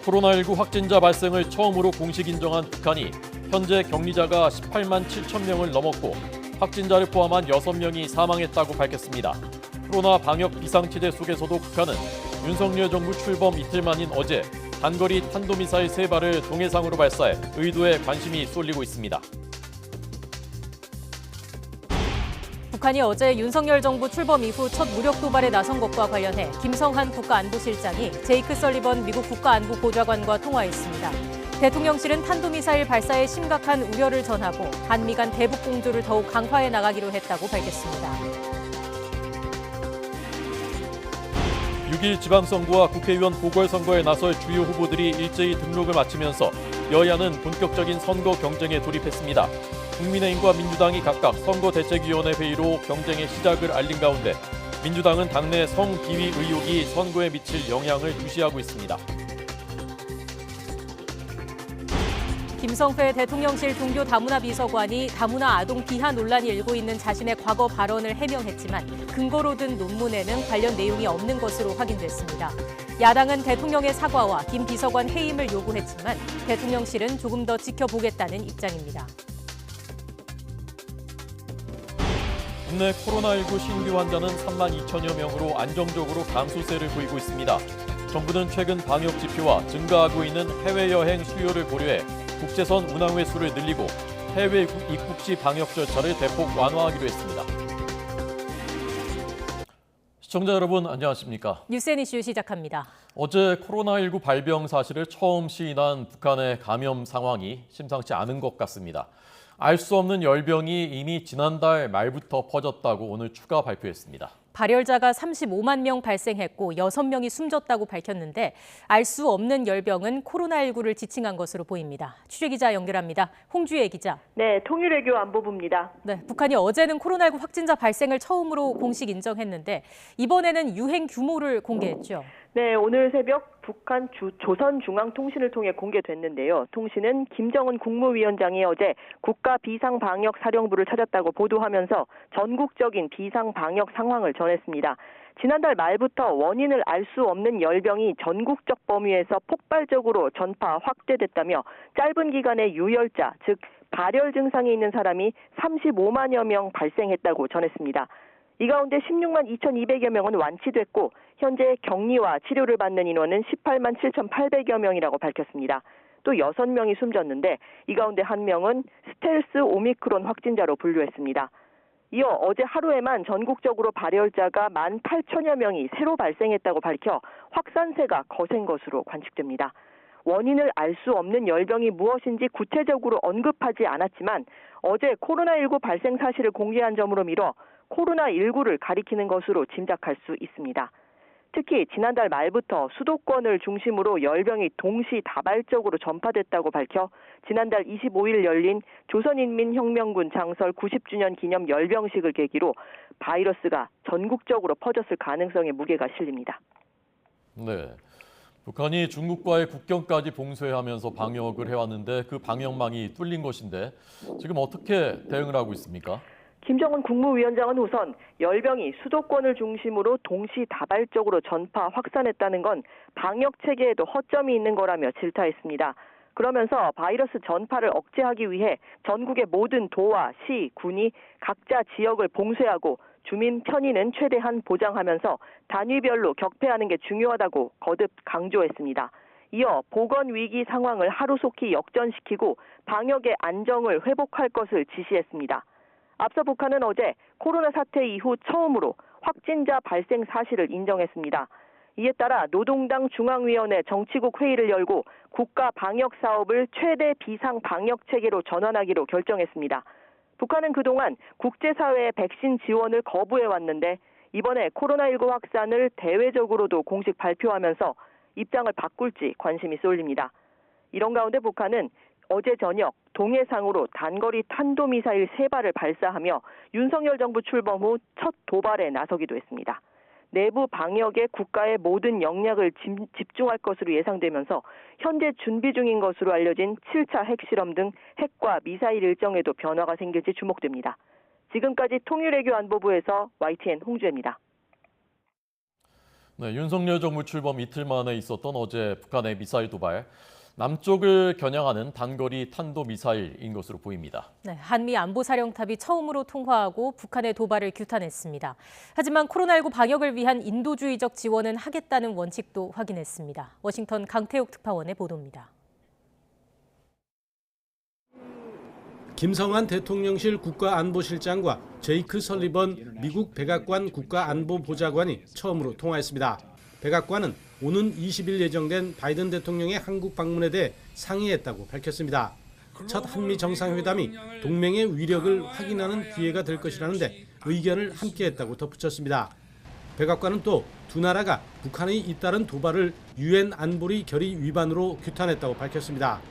코로나19 확진자 발생을 처음으로 공식 인정한 북한이 현재 격리자가 18만 7천 명을 넘었고 확진자를 포함한 6명이 사망했다고 밝혔습니다. 코로나 방역 비상체제 속에서도 북한은 윤석열 정부 출범 이틀 만인 어제 단거리 탄도미사일 3발을 동해상으로 발사해 의도에 관심이 쏠리고 있습니다. 북한이 어제 윤석열 정부 출범 이후 첫 무력 도발에 나선 것과 관련해 김성한 국가안보실장이 제이크 설리번 미국 국가안보보좌관과 통화했습니다. 대통령실은 탄도미사일 발사에 심각한 우려를 전하고 한미 간 대북 공조를 더욱 강화해 나가기로 했다고 밝혔습니다. 6일 지방선거와 국회의원 보궐선거에 나설 주요 후보들이 일제히 등록을 마치면서 여야는 본격적인 선거 경쟁에 돌입했습니다. 국민의힘과 민주당이 각각 선거대책위원회 회의로 경쟁의 시작을 알린 가운데 민주당은 당내 성비위 의혹이 선거에 미칠 영향을 주시하고 있습니다. 김성회 대통령실 종교 다문화 비서관이 다문화 아동 비하 논란이 일고 있는 자신의 과거 발언을 해명했지만 근거로 든 논문에는 관련 내용이 없는 것으로 확인됐습니다. 야당은 대통령의 사과와 김 비서관 해임을 요구했지만 대통령실은 조금 더 지켜보겠다는 입장입니다. 국내 코로나19 신규 환자는 3만 2천여 명으로 안정적으로 감소세를 보이고 있습니다. 정부는 최근 방역 지표와 증가하고 있는 해외여행 수요를 고려해 국제선 운항 횟수를 늘리고 해외 입국 시 방역 절차를 대폭 완화하기로 했습니다. 시청자 여러분 안녕하십니까? 뉴스앤 이슈 시작합니다. 어제 코로나19 발병 사실을 처음 시인한 북한의 감염 상황이 심상치 않은 것 같습니다. 알 수 없는 열병이 이미 지난달 말부터 퍼졌다고 오늘 추가 발표했습니다. 발열자가 35만 명 발생했고 6명이 숨졌다고 밝혔는데 알 수 없는 열병은 코로나19를 지칭한 것으로 보입니다. 취재기자 연결합니다. 홍주혜 기자. 네, 통일외교 안보부입니다. 네, 북한이 어제는 코로나19 확진자 발생을 처음으로 공식 인정했는데 이번에는 유행 규모를 공개했죠. 네, 오늘 새벽 북한 조선중앙통신을 통해 공개됐는데요. 통신은 김정은 국무위원장이 어제 국가비상방역사령부를 찾았다고 보도하면서 전국적인 비상방역 상황을 전했습니다. 지난달 말부터 원인을 알 수 없는 열병이 전국적 범위에서 폭발적으로 전파 확대됐다며 짧은 기간에 유혈자, 즉 발열 증상이 있는 사람이 35만여 명 발생했다고 전했습니다. 이 가운데 16만 2,200여 명은 완치됐고 현재 격리와 치료를 받는 인원은 18만 7,800여 명이라고 밝혔습니다. 또 6명이 숨졌는데 이 가운데 1명은 스텔스 오미크론 확진자로 분류했습니다. 이어 어제 하루에만 전국적으로 발열자가 18,000여 명이 새로 발생했다고 밝혀 확산세가 거센 것으로 관측됩니다. 원인을 알 수 없는 열병이 무엇인지 구체적으로 언급하지 않았지만 어제 코로나19 발생 사실을 공개한 점으로 미뤄 코로나19를 가리키는 것으로 짐작할 수 있습니다. 특히 지난달 말부터 수도권을 중심으로 열병이 동시다발적으로 전파됐다고 밝혀 지난달 25일 열린 조선인민혁명군 창설 90주년 기념 열병식을 계기로 바이러스가 전국적으로 퍼졌을 가능성에 무게가 실립니다. 네, 북한이 중국과의 국경까지 봉쇄하면서 방역을 해왔는데 그 방역망이 뚫린 것인데 지금 어떻게 대응을 하고 있습니까? 김정은 국무위원장은 우선 열병이 수도권을 중심으로 동시다발적으로 전파 확산했다는 건 방역 체계에도 허점이 있는 거라며 질타했습니다. 그러면서 바이러스 전파를 억제하기 위해 전국의 모든 도와 시, 군이 각자 지역을 봉쇄하고 주민 편의는 최대한 보장하면서 단위별로 격퇴하는 게 중요하다고 거듭 강조했습니다. 이어 보건위기 상황을 하루속히 역전시키고 방역의 안정을 회복할 것을 지시했습니다. 앞서 북한은 어제 코로나 사태 이후 처음으로 확진자 발생 사실을 인정했습니다. 이에 따라 노동당 중앙위원회 정치국 회의를 열고 국가 방역 사업을 최대 비상 방역 체계로 전환하기로 결정했습니다. 북한은 그동안 국제사회의 백신 지원을 거부해왔는데 이번에 코로나19 확산을 대외적으로도 공식 발표하면서 입장을 바꿀지 관심이 쏠립니다. 이런 가운데 북한은 어제 저녁 동해상으로 단거리 탄도미사일 3발을 발사하며 윤석열 정부 출범 후 첫 도발에 나서기도 했습니다. 내부 방역에 국가의 모든 역량을 집중할 것으로 예상되면서 현재 준비 중인 것으로 알려진 7차 핵실험 등 핵과 미사일 일정에도 변화가 생길지 주목됩니다. 지금까지 통일외교 안보부에서 YTN 홍주혜입니다. 네, 윤석열 정부 출범 이틀 만에 있었던 어제 북한의 미사일 도발. 남쪽을 겨냥하는 단거리 탄도미사일인 것으로 보입니다. 네, 한미 안보사령탑이 처음으로 통화하고 북한의 도발을 규탄했습니다. 하지만 코로나19 방역을 위한 인도주의적 지원은 하겠다는 원칙도 확인했습니다. 워싱턴 강태욱 특파원의 보도입니다. 김성한 대통령실 국가안보실장과 제이크 설리번 미국 백악관 국가안보보좌관이 처음으로 통화했습니다. 백악관은 오는 20일 예정된 바이든 대통령의 한국 방문에 대해 상의했다고 밝혔습니다. 첫 한미 정상회담이 동맹의 위력을 확인하는 기회가 될 것이라는데 의견을 함께했다고 덧붙였습니다. 백악관은 또 두 나라가 북한의 잇따른 도발을 유엔 안보리 결의 위반으로 규탄했다고 밝혔습니다.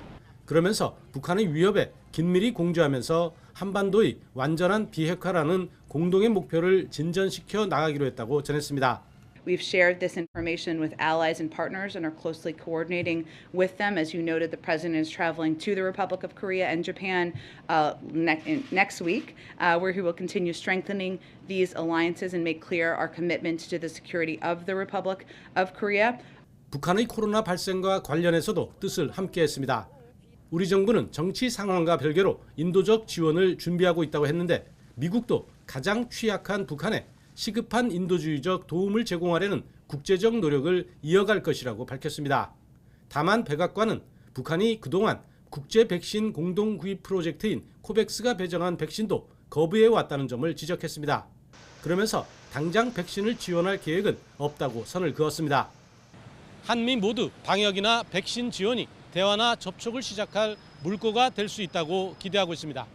그러면서 북한의 위협에 긴밀히 공조하면서 한반도의 완전한 비핵화라는 공동의 목표를 진전시켜 나가기로 했다고 전했습니다. We've shared this information with allies and partners and are closely coordinating with them. As you noted, the president is traveling to the Republic of Korea and Japan next week, where he will continue strengthening these alliances and make clear our commitment to the security of the Republic of Korea. 북한의 코로나 발생과 관련해서도 뜻을 함께했습니다. 우리 정부는 정치 상황과 별개로 인도적 지원을 준비하고 있다고 했는데 미국도 가장 취약한 북한에 시급한 인도주의적 도움을 제공하려는 국제적 노력을 이어갈 것이라고 밝혔습니다. 다만 백악관은 북한이 그동안 국제 백신 공동 구입 프로젝트인 코백스가 배정한 백신도 거부해 왔다는 점을 지적했습니다. 그러면서 당장 백신을 지원할 계획은 없다고 선을 그었습니다. 한미 모두 방역이나 백신 지원이 대화나 접촉을 시작할 물꼬가 될 수 있다고 기대하고 있습니다.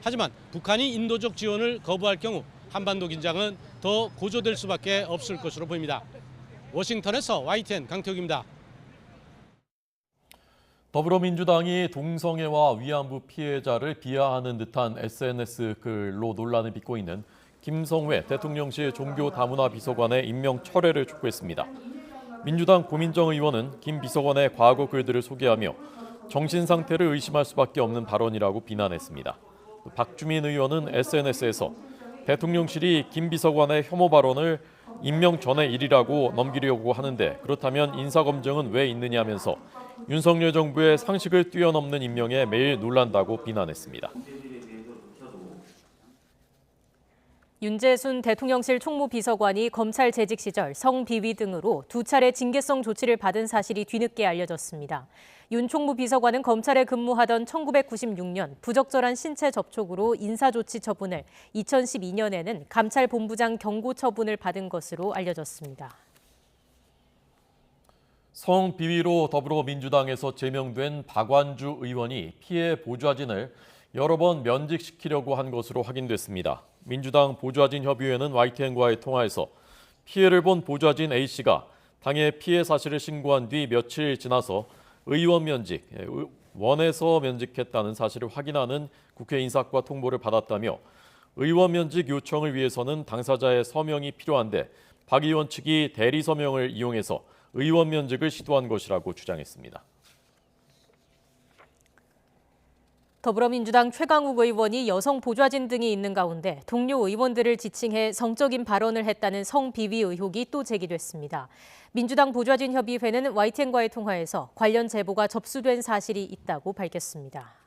하지만 북한이 인도적 지원을 거부할 경우 한반도 긴장은 더 고조될 수밖에 없을 것으로 보입니다. 워싱턴에서 YTN 강태욱입니다. 더불어민주당이 동성애와 위안부 피해자를 비하하는 듯한 SNS 글로 논란을 빚고 있는 김성회 대통령실 종교다문화 비서관의 임명 철회를 촉구했습니다. 민주당 고민정 의원은 김 비서관의 과거 글들을 소개하며 정신 상태를 의심할 수밖에 없는 발언이라고 비난했습니다. 박주민 의원은 SNS에서 대통령실이 김 비서관의 혐오 발언을 임명 전의 일이라고 넘기려고 하는데 그렇다면 인사검증은 왜 있느냐면서 윤석열 정부의 상식을 뛰어넘는 임명에 매일 놀란다고 비난했습니다. 윤재순 대통령실 총무비서관이 검찰 재직 시절 성비위 등으로 2차례 징계성 조치를 받은 사실이 뒤늦게 알려졌습니다. 윤 총무비서관은 검찰에 근무하던 1996년 부적절한 신체 접촉으로 인사조치 처분을, 2012년에는 감찰본부장 경고 처분을 받은 것으로 알려졌습니다. 성비위로 더불어민주당에서 제명된 박완주 의원이 피해 보좌진을 여러 번 면직시키려고 한 것으로 확인됐습니다. 민주당 보좌진협의회는 YTN과의 통화에서 피해를 본 보좌진 A씨가 당해 피해 사실을 신고한 뒤 며칠 지나서 의원 면직, 원에서 면직했다는 사실을 확인하는 국회 인사과 통보를 받았다며 의원 면직 요청을 위해서는 당사자의 서명이 필요한데 박 의원 측이 대리 서명을 이용해서 의원 면직을 시도한 것이라고 주장했습니다. 더불어민주당 최강욱 의원이 여성 보좌진 등이 있는 가운데 동료 의원들을 지칭해 성적인 발언을 했다는 성비위 의혹이 또 제기됐습니다. 민주당 보좌진협의회는 YTN과의 통화에서 관련 제보가 접수된 사실이 있다고 밝혔습니다.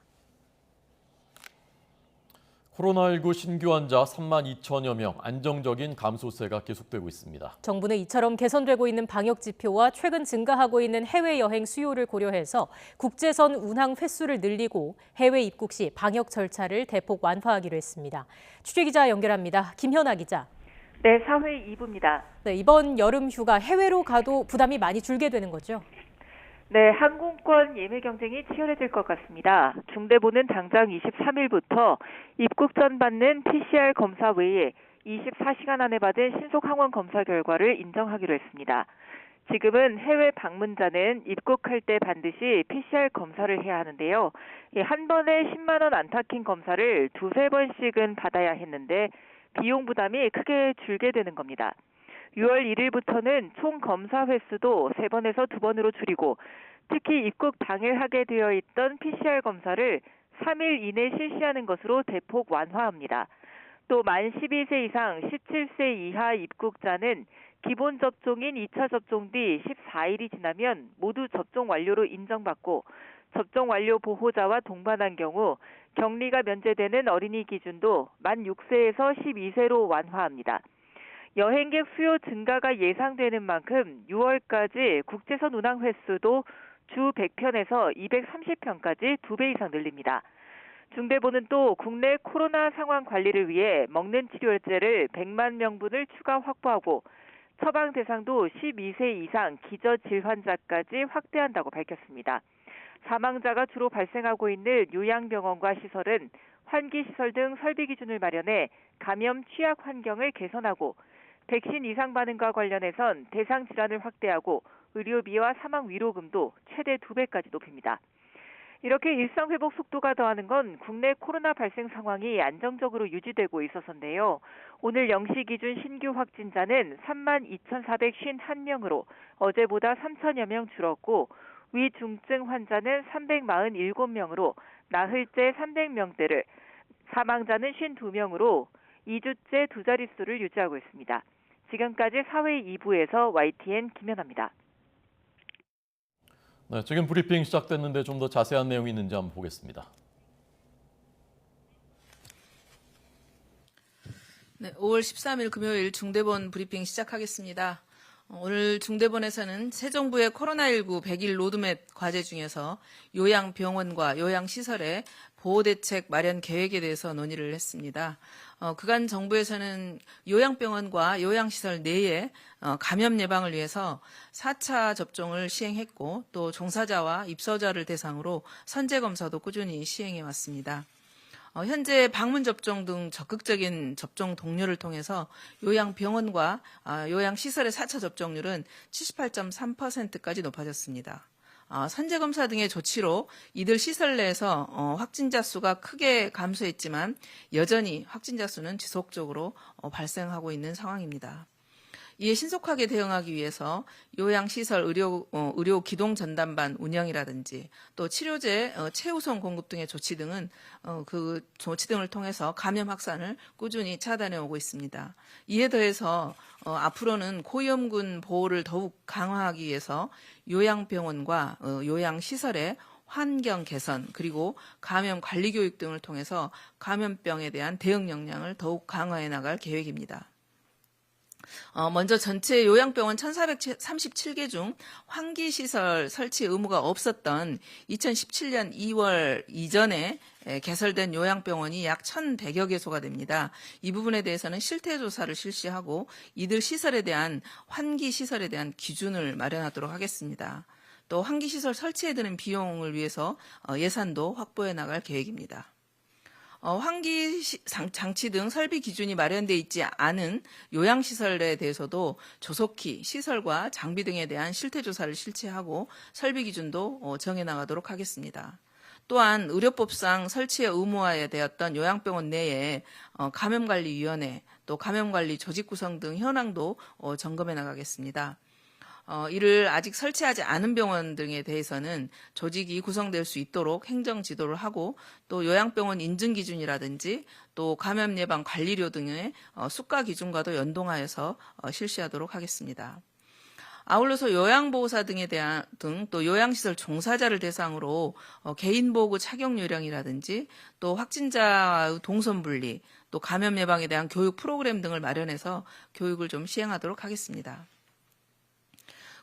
코로나19 신규 환자 3만 2천여 명, 안정적인 감소세가 계속되고 있습니다. 정부는 이처럼 개선되고 있는 방역 지표와 최근 증가하고 있는 해외여행 수요를 고려해서 국제선 운항 횟수를 늘리고 해외 입국 시 방역 절차를 대폭 완화하기로 했습니다. 취재기자 연결합니다. 김현아 기자. 네, 사회 2부입니다. 네, 이번 여름 휴가 해외로 가도 부담이 많이 줄게 되는 거죠? 네, 항공권 예매 경쟁이 치열해질 것 같습니다. 중대본은 당장 23일부터 입국 전 받는 PCR 검사 외에 24시간 안에 받은 신속 항원 검사 결과를 인정하기로 했습니다. 지금은 해외 방문자는 입국할 때 반드시 PCR 검사를 해야 하는데요. 한 번에 10만 원 안팎인 검사를 2-3번씩은 받아야 했는데 비용 부담이 크게 줄게 되는 겁니다. 6월 1일부터는 총 검사 횟수도 3번에서 2번으로 줄이고 특히 입국 당일 하게 되어 있던 PCR 검사를 3일 이내 실시하는 것으로 대폭 완화합니다. 또 만 12세 이상 17세 이하 입국자는 기본 접종인 2차 접종 뒤 14일이 지나면 모두 접종 완료로 인정받고 접종 완료 보호자와 동반한 경우 격리가 면제되는 어린이 기준도 만 6세에서 12세로 완화합니다. 여행객 수요 증가가 예상되는 만큼 6월까지 국제선 운항 횟수도 주 100편에서 230편까지 2배 이상 늘립니다. 중대본은 또 국내 코로나 상황 관리를 위해 먹는 치료제를 100만 명분을 추가 확보하고 처방 대상도 12세 이상 기저질 환자까지 확대한다고 밝혔습니다. 사망자가 주로 발생하고 있는 요양병원과 시설은 환기시설 등 설비 기준을 마련해 감염 취약 환경을 개선하고 백신 이상 반응과 관련해선 대상 질환을 확대하고 의료비와 사망 위로금도 최대 2배까지 높입니다. 이렇게 일상 회복 속도가 더하는 건 국내 코로나 발생 상황이 안정적으로 유지되고 있어서인데요. 오늘 0시 기준 신규 확진자는 32,451명으로 어제보다 3천여 명 줄었고 위중증 환자는 347명으로 나흘째 300명대를, 사망자는 52명으로 2주째 두 자릿수를 유지하고 있습니다. 지금까지 사회 2부에서 YTN 김연아입니다. 네, 지금 브리핑 시작됐는데 좀 더 자세한 내용이 있는지 한번 보겠습니다. 네, 5월 13일 금요일 중대본 브리핑 시작하겠습니다. 오늘 중대본에서는 새 정부의 코로나19 100일 로드맵 과제 중에서 요양병원과 요양시설의 보호대책 마련 계획에 대해서 논의를 했습니다. 그간 정부에서는 요양병원과 요양시설 내에 감염 예방을 위해서 4차 접종을 시행했고 또 종사자와 입소자를 대상으로 선제검사도 꾸준히 시행해 왔습니다. 현재 방문 접종 등 적극적인 접종 동료를 통해서 요양병원과 요양시설의 4차 접종률은 78.3%까지 높아졌습니다. 선제검사 등의 조치로 이들 시설 내에서 확진자 수가 크게 감소했지만 여전히 확진자 수는 지속적으로 발생하고 있는 상황입니다. 이에 신속하게 대응하기 위해서 요양시설 의료 기동 전담반 운영이라든지 또 치료제 최우선 공급 등의 조치 등은 그 조치 등을 통해서 감염 확산을 꾸준히 차단해 오고 있습니다. 이에 더해서 앞으로는 고위험군 보호를 더욱 강화하기 위해서 요양병원과 요양시설의 환경 개선 그리고 감염 관리 교육 등을 통해서 감염병에 대한 대응 역량을 더욱 강화해 나갈 계획입니다. 먼저 전체 요양병원 1,437개 중 환기시설 설치 의무가 없었던 2017년 2월 이전에 개설된 요양병원이 약 1,100여 개소가 됩니다. 이 부분에 대해서는 실태조사를 실시하고 이들 시설에 대한 환기시설에 대한 기준을 마련하도록 하겠습니다. 또 환기시설 설치에 드는 비용을 위해서 예산도 확보해 나갈 계획입니다. 환기 장치 등 설비 기준이 마련돼 있지 않은 요양시설에 대해서도 조속히 시설과 장비 등에 대한 실태조사를 실시하고 설비 기준도 정해나가도록 하겠습니다. 또한 의료법상 설치에 의무화되었던 요양병원 내에 감염관리위원회, 또 감염관리 조직 구성 등 현황도 점검해 나가겠습니다. 이를 아직 설치하지 않은 병원 등에 대해서는 조직이 구성될 수 있도록 행정 지도를 하고 또 요양병원 인증 기준이라든지 또 감염 예방 관리료 등의 수가 기준과도 연동하여서 실시하도록 하겠습니다. 아울러서 요양보호사 등에 대한 또 요양시설 종사자를 대상으로 개인보호구 착용 요령이라든지 또 확진자의 동선분리 또 감염 예방에 대한 교육 프로그램 등을 마련해서 교육을 좀 시행하도록 하겠습니다.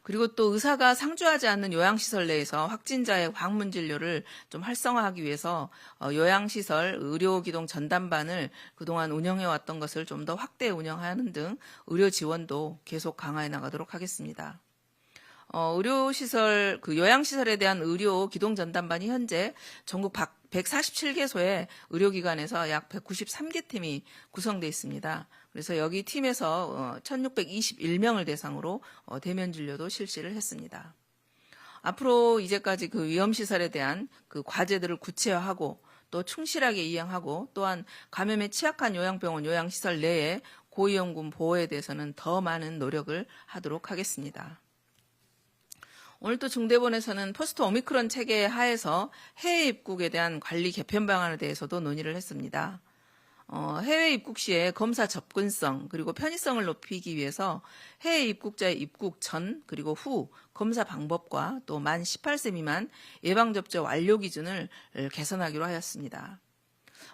그리고 또 의사가 상주하지 않는 요양시설 내에서 확진자의 방문 진료를 좀 활성화하기 위해서 요양시설 의료기동 전담반을 그동안 운영해왔던 것을 좀 더 확대 운영하는 등 의료 지원도 계속 강화해 나가도록 하겠습니다. 의료시설, 요양시설에 대한 의료 기동 전담반이 현재 전국 147개소의 의료기관에서 약 193개 팀이 구성되어 있습니다. 그래서 여기 팀에서 1,621명을 대상으로 대면 진료도 실시를 했습니다. 앞으로 이제까지 위험시설에 대한 과제들을 구체화하고 또 충실하게 이행하고 또한 감염에 취약한 요양병원, 요양시설 내에 고위험군 보호에 대해서는 더 많은 노력을 하도록 하겠습니다. 오늘 또 중대본에서는 포스트 오미크론 체계 하에서 해외 입국에 대한 관리 개편 방안에 대해서도 논의를 했습니다. 해외 입국 시에 검사 접근성 그리고 편의성을 높이기 위해서 해외 입국자의 입국 전 그리고 후 검사 방법과 또 만 18세 미만 예방접종 완료 기준을 개선하기로 하였습니다.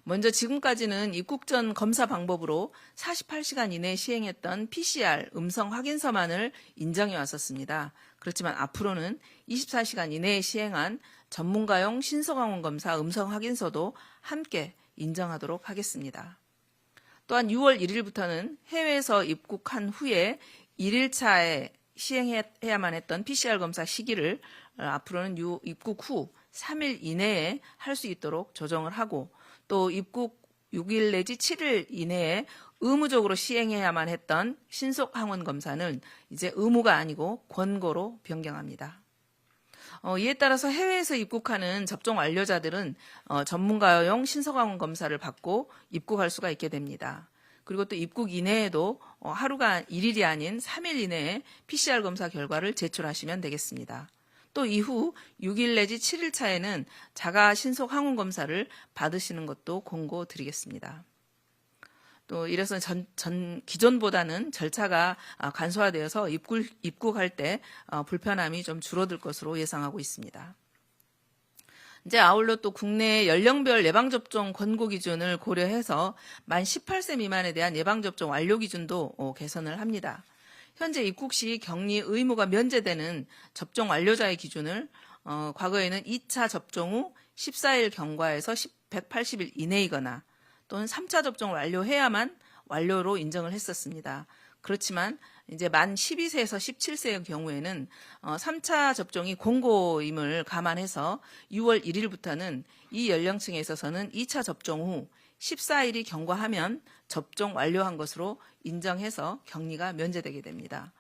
먼저 지금까지는 입국 전 검사 방법으로 48시간 이내에 시행했던 PCR 음성 확인서만을 인정해 왔었습니다. 그렇지만 앞으로는 24시간 이내에 시행한 전문가용 신속항원 검사 음성 확인서도 함께 인정하도록 하겠습니다. 또한 6월 1일부터는 해외에서 입국한 후에 1일차에 시행해야만 했던 PCR 검사 시기를 앞으로는 입국 후 3일 이내에 할 수 있도록 조정을 하고 또 입국 6일 내지 7일 이내에 의무적으로 시행해야만 했던 신속 항원 검사는 이제 의무가 아니고 권고로 변경합니다. 이에 따라서 해외에서 입국하는 접종 완료자들은 전문가용 신속항원 검사를 받고 입국할 수가 있게 됩니다. 그리고 또 입국 이내에도 하루가 1일이 아닌 3일 이내에 PCR 검사 결과를 제출하시면 되겠습니다. 또 이후 6일 내지 7일 차에는 자가 신속 항원 검사를 받으시는 것도 권고드리겠습니다. 또 이래서 기존보다는 절차가 간소화되어서 입국할 때 불편함이 좀 줄어들 것으로 예상하고 있습니다. 이제 아울러 또 국내 연령별 예방접종 권고 기준을 고려해서 만 18세 미만에 대한 예방접종 완료 기준도 개선을 합니다. 현재 입국 시 격리 의무가 면제되는 접종 완료자의 기준을 과거에는 2차 접종 후 14일 경과에서 180일 이내이거나 또는 3차 접종 완료해야만 완료로 인정을 했었습니다. 그렇지만 이제 만 12세에서 17세의 경우에는 3차 접종이 공고임을 감안해서 6월 1일부터는 이 연령층에 있어서는 2차 접종 후 14일이 경과하면 접종 완료한 것으로 인정해서 격리가 면제되게 됩니다.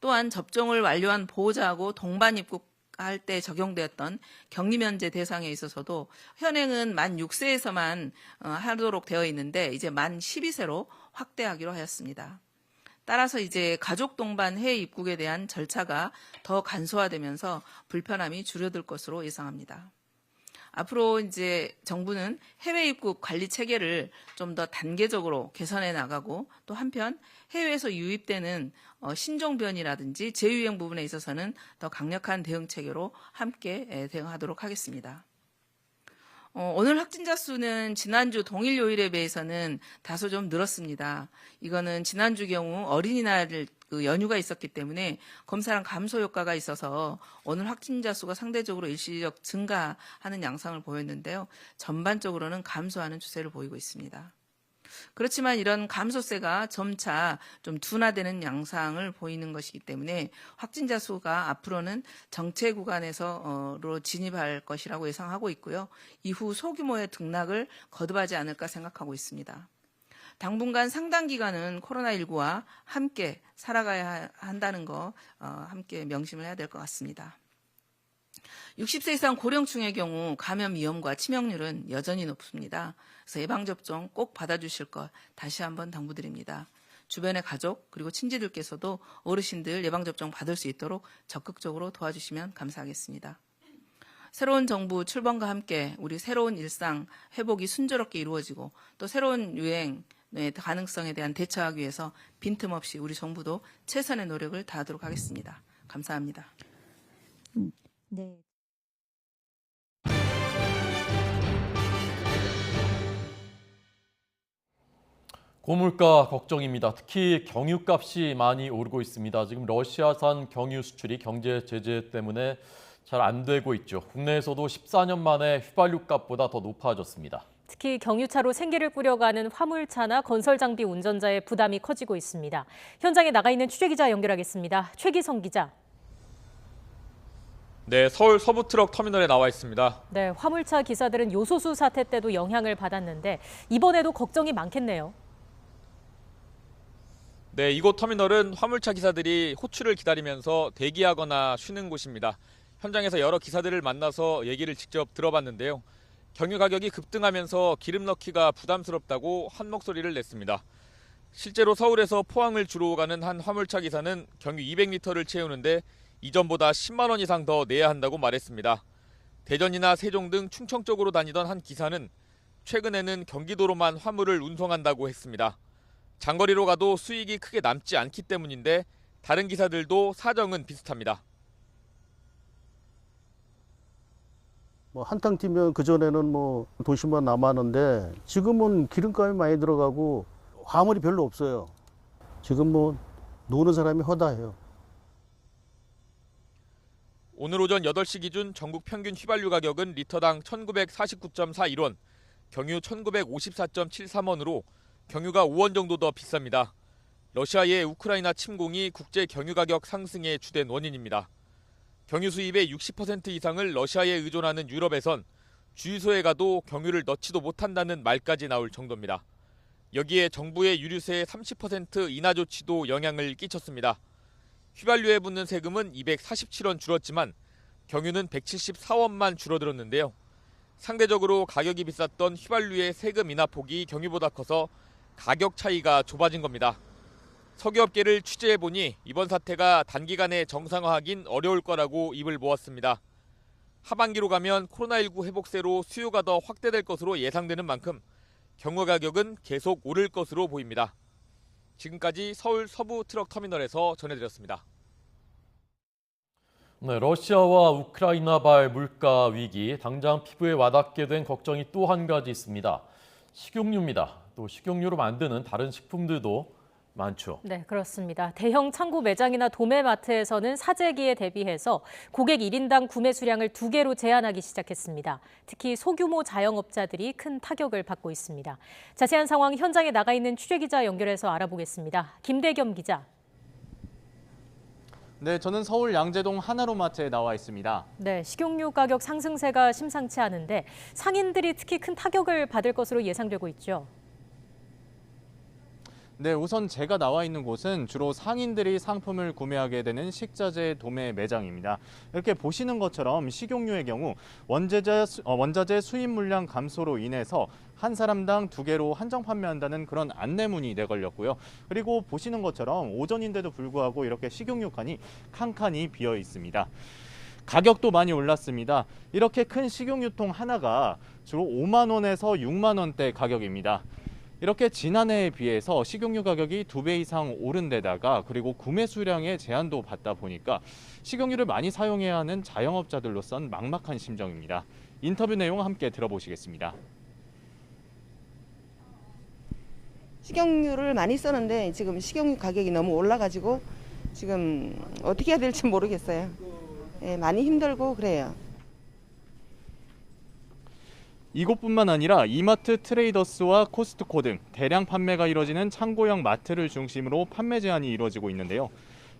또한 접종을 완료한 보호자하고 동반 입국할 때 적용되었던 격리 면제 대상에 있어서도 현행은 만 6세에서만 하도록 되어 있는데 이제 만 12세로 확대하기로 하였습니다. 따라서 이제 가족 동반 해외 입국에 대한 절차가 더 간소화되면서 불편함이 줄어들 것으로 예상합니다. 앞으로 이제 정부는 해외 입국 관리 체계를 좀 더 단계적으로 개선해 나가고 또 한편 해외에서 유입되는 신종 변이라든지 재유행 부분에 있어서는 더 강력한 대응 체계로 함께 대응하도록 하겠습니다. 오늘 확진자 수는 지난주 동일 요일에 비해서는 다소 좀 늘었습니다. 이거는 지난주 경우 어린이날 연휴가 있었기 때문에 검사량 감소 효과가 있어서 오늘 확진자 수가 상대적으로 일시적 증가하는 양상을 보였는데요. 전반적으로는 감소하는 추세를 보이고 있습니다. 그렇지만 이런 감소세가 점차 좀 둔화되는 양상을 보이는 것이기 때문에 확진자 수가 앞으로는 정체 구간에서로 진입할 것이라고 예상하고 있고요. 이후 소규모의 등락을 거듭하지 않을까 생각하고 있습니다. 당분간 상당 기간은 코로나19와 함께 살아가야 한다는 거 함께 명심을 해야 될 것 같습니다. 60세 이상 고령층의 경우 감염 위험과 치명률은 여전히 높습니다. 그래서 예방접종 꼭 받아주실 것 다시 한번 당부드립니다. 주변의 가족 그리고 친지들께서도 어르신들 예방접종 받을 수 있도록 적극적으로 도와주시면 감사하겠습니다. 새로운 정부 출범과 함께 우리 새로운 일상 회복이 순조롭게 이루어지고 또 새로운 유행의 가능성에 대한 대처하기 위해서 빈틈없이 우리 정부도 최선의 노력을 다하도록 하겠습니다. 감사합니다. 네. 고물가 걱정입니다. 특히 경유값이 많이 오르고 있습니다. 지금 러시아산 경유 수출이 경제 제재 때문에 잘 안 되고 있죠. 국내에서도 14년 만에 휘발유값보다 더 높아졌습니다. 특히 경유차로 생계를 꾸려가는 화물차나 건설 장비 운전자의 부담이 커지고 있습니다. 현장에 나가 있는 취재기자 연결하겠습니다. 최기성 기자. 네, 서울 서부트럭 터미널에 나와 있습니다. 네, 화물차 기사들은 요소수 사태 때도 영향을 받았는데 이번에도 걱정이 많겠네요. 네, 이곳 터미널은 화물차 기사들이 호출을 기다리면서 대기하거나 쉬는 곳입니다. 현장에서 여러 기사들을 만나서 얘기를 직접 들어봤는데요. 경유 가격이 급등하면서 기름 넣기가 부담스럽다고 한 목소리를 냈습니다. 실제로 서울에서 포항을 주로 가는 한 화물차 기사는 경유 200리터를 채우는데 이전보다 10만 원 이상 더 내야 한다고 말했습니다. 대전이나 세종 등 충청 쪽으로 다니던 한 기사는 최근에는 경기도로만 화물을 운송한다고 했습니다. 장거리로 가도 수익이 크게 남지 않기 때문인데 다른 기사들도 사정은 비슷합니다. 한탕 뛰면 그전에는 도시만 남았는데 지금은 기름값이 많이 들어가고 화물이 별로 없어요. 지금 노는 사람이 허다해요. 오늘 오전 8시 기준 전국 평균 휘발유 가격은 리터당 1949.41원, 경유 1954.73원으로 경유가 5원 정도 더 비쌉니다. 러시아의 우크라이나 침공이 국제 경유 가격 상승의 주된 원인입니다. 경유 수입의 60% 이상을 러시아에 의존하는 유럽에선 주유소에 가도 경유를 넣지도 못한다는 말까지 나올 정도입니다. 여기에 정부의 유류세의 30% 인하 조치도 영향을 끼쳤습니다. 휘발유에 붙는 세금은 247원 줄었지만 경유는 174원만 줄어들었는데요. 상대적으로 가격이 비쌌던 휘발유의 세금 인하 폭이 경유보다 커서 가격 차이가 좁아진 겁니다. 석유업계를 취재해보니 이번 사태가 단기간에 정상화하긴 어려울 거라고 입을 모았습니다. 하반기로 가면 코로나19 회복세로 수요가 더 확대될 것으로 예상되는 만큼 경유 가격은 계속 오를 것으로 보입니다. 지금까지 서울 서부 트럭터미널에서 전해드렸습니다. 네, 러시아와 우크라이나발 물가 위기, 당장 피부에 와닿게 된 걱정이 또 한 가지 있습니다. 식용유입니다. 또 식용유로 만드는 다른 식품들도 많죠. 네, 그렇습니다. 대형 창고 매장이나 도매마트에서는 사재기에 대비해서 고객 1인당 구매 수량을 2개로 제한하기 시작했습니다. 특히 소규모 자영업자들이 큰 타격을 받고 있습니다. 자세한 상황 현장에 나가 있는 취재기자 연결해서 알아보겠습니다. 김대겸 기자. 네, 저는 서울 양재동 하나로마트에 나와 있습니다. 네, 식용유 가격 상승세가 심상치 않은데 상인들이 특히 큰 타격을 받을 것으로 예상되고 있죠. 네, 우선 제가 나와 있는 곳은 주로 상인들이 상품을 구매하게 되는 식자재 도매 매장입니다. 이렇게 보시는 것처럼 식용유의 경우 원자재 수입 물량 감소로 인해서 한 사람당 2개로 한정 판매한다는 그런 안내문이 내걸렸고요. 그리고 보시는 것처럼 오전인데도 불구하고 이렇게 식용유 칸이 칸칸이 비어 있습니다. 가격도 많이 올랐습니다. 이렇게 큰 식용유통 하나가 주로 5만 원에서 6만 원대 가격입니다. 이렇게 지난해에 비해서 식용유 가격이 2배 이상 오른 데다가 그리고 구매 수량에 제한도 받다 보니까 식용유를 많이 사용해야 하는 자영업자들로선 막막한 심정입니다. 인터뷰 내용 함께 들어보시겠습니다. 식용유를 많이 쓰는데 지금 식용유 가격이 너무 올라가지고 지금 어떻게 해야 될지 모르겠어요. 예, 많이 힘들고 그래요. 이곳뿐만 아니라 이마트 트레이더스와 코스트코 등 대량 판매가 이뤄지는 창고형 마트를 중심으로 판매 제한이 이루어지고 있는데요.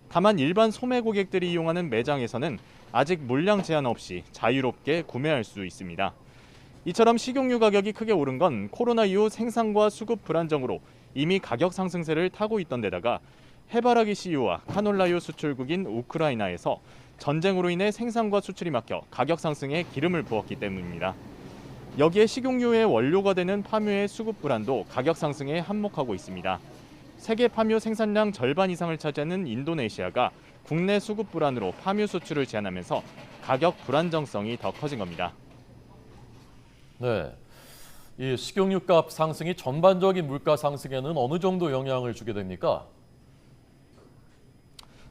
다만 일반 소매 고객들이 이용하는 매장에서는 아직 물량 제한 없이 자유롭게 구매할 수 있습니다. 이처럼 식용유 가격이 크게 오른 건 코로나 이후 생산과 수급 불안정으로 이미 가격 상승세를 타고 있던 데다가 해바라기 씨유와 카놀라유 수출국인 우크라이나에서 전쟁으로 인해 생산과 수출이 막혀 가격 상승에 기름을 부었기 때문입니다. 여기에 식용유의 원료가 되는 파묘의 수급 불안도 가격 상승에 한몫하고 있습니다. 세계 파묘 생산량 절반 이상을 차지하는 인도네시아가 국내 수급 불안으로 파묘 수출을 제한하면서 가격 불안정성이 더 커진 겁니다. 네, 이 식용유값 상승이 전반적인 물가 상승에는 어느 정도 영향을 주게 됩니까?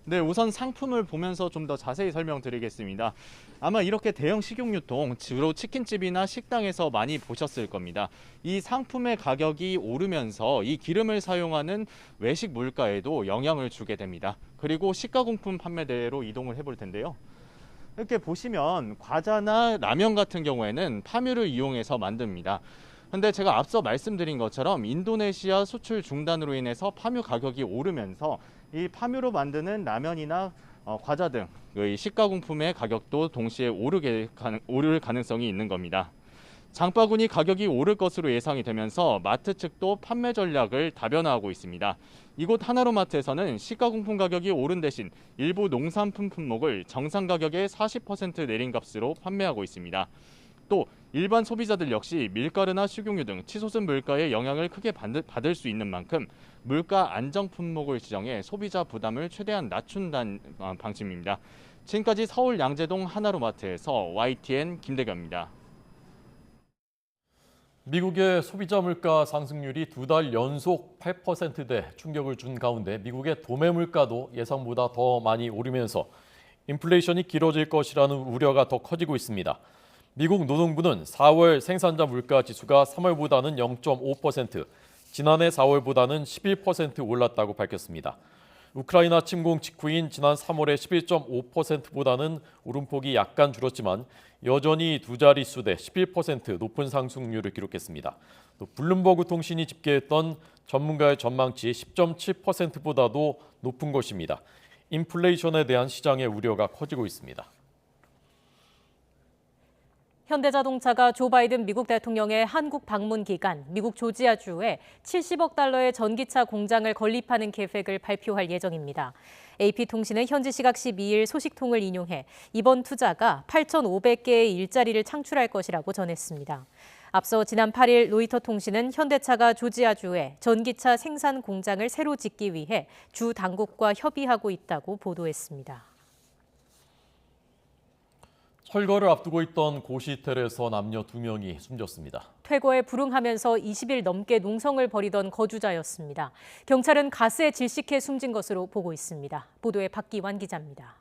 네, 우선 상품을 보면서 좀 더 자세히 설명드리겠습니다. 아마 이렇게 대형 식용유통, 주로 치킨집이나 식당에서 많이 보셨을 겁니다. 이 상품의 가격이 오르면서 이 기름을 사용하는 외식 물가에도 영향을 주게 됩니다. 그리고 식가공품 판매대로 이동을 해볼 텐데요. 이렇게 보시면 과자나 라면 같은 경우에는 파묘를 이용해서 만듭니다. 근데 제가 앞서 말씀드린 것처럼 인도네시아 수출 중단으로 인해서 파묘 가격이 오르면서 이 파묘로 만드는 라면이나 과자 등 식가공품의 가격도 동시에 오를 가능성이 있는 겁니다. 장바구니 가격이 오를 것으로 예상이 되면서 마트 측도 판매 전략을 다변화하고 있습니다. 이곳 하나로마트에서는 식가공품 가격이 오른 대신 일부 농산품 품목을 정상 가격의 40% 내린 값으로 판매하고 있습니다. 또 일반 소비자들 역시 밀가루나 식용유 등 치솟은 물가에 영향을 크게 받을 수 있는 만큼 물가 안정 품목을 지정해 소비자 부담을 최대한 낮춘다는 방침입니다. 지금까지 서울 양재동 하나로마트에서 YTN 김대겸입니다. 미국의 소비자 물가 상승률이 2달 연속 8%대 충격을 준 가운데 미국의 도매 물가도 예상보다 더 많이 오르면서 인플레이션이 길어질 것이라는 우려가 더 커지고 있습니다. 미국 노동부는 4월 생산자 물가 지수가 3월보다는 0.5%, 지난해 4월보다는 11% 올랐다고 밝혔습니다. 우크라이나 침공 직후인 지난 3월의 11.5%보다는 오름폭이 약간 줄었지만 여전히 두 자릿수대 11% 높은 상승률을 기록했습니다. 또 블룸버그 통신이 집계했던 전문가의 전망치 10.7%보다도 높은 것입니다. 인플레이션에 대한 시장의 우려가 커지고 있습니다. 현대자동차가 조 바이든 미국 대통령의 한국 방문 기간 미국 조지아주에 70억 달러의 전기차 공장을 건립하는 계획을 발표할 예정입니다. AP통신은 현지 시각 12일 소식통을 인용해 이번 투자가 8,500개의 일자리를 창출할 것이라고 전했습니다. 앞서 지난 8일 로이터 통신은 현대차가 조지아주에 전기차 생산 공장을 새로 짓기 위해 주 당국과 협의하고 있다고 보도했습니다. 철거를 앞두고 있던 고시텔에서 남녀 2명이 숨졌습니다. 퇴거에 불응하면서 20일 넘게 농성을 벌이던 거주자였습니다. 경찰은 가스에 질식해 숨진 것으로 보고 있습니다. 보도에 박기환 기자입니다.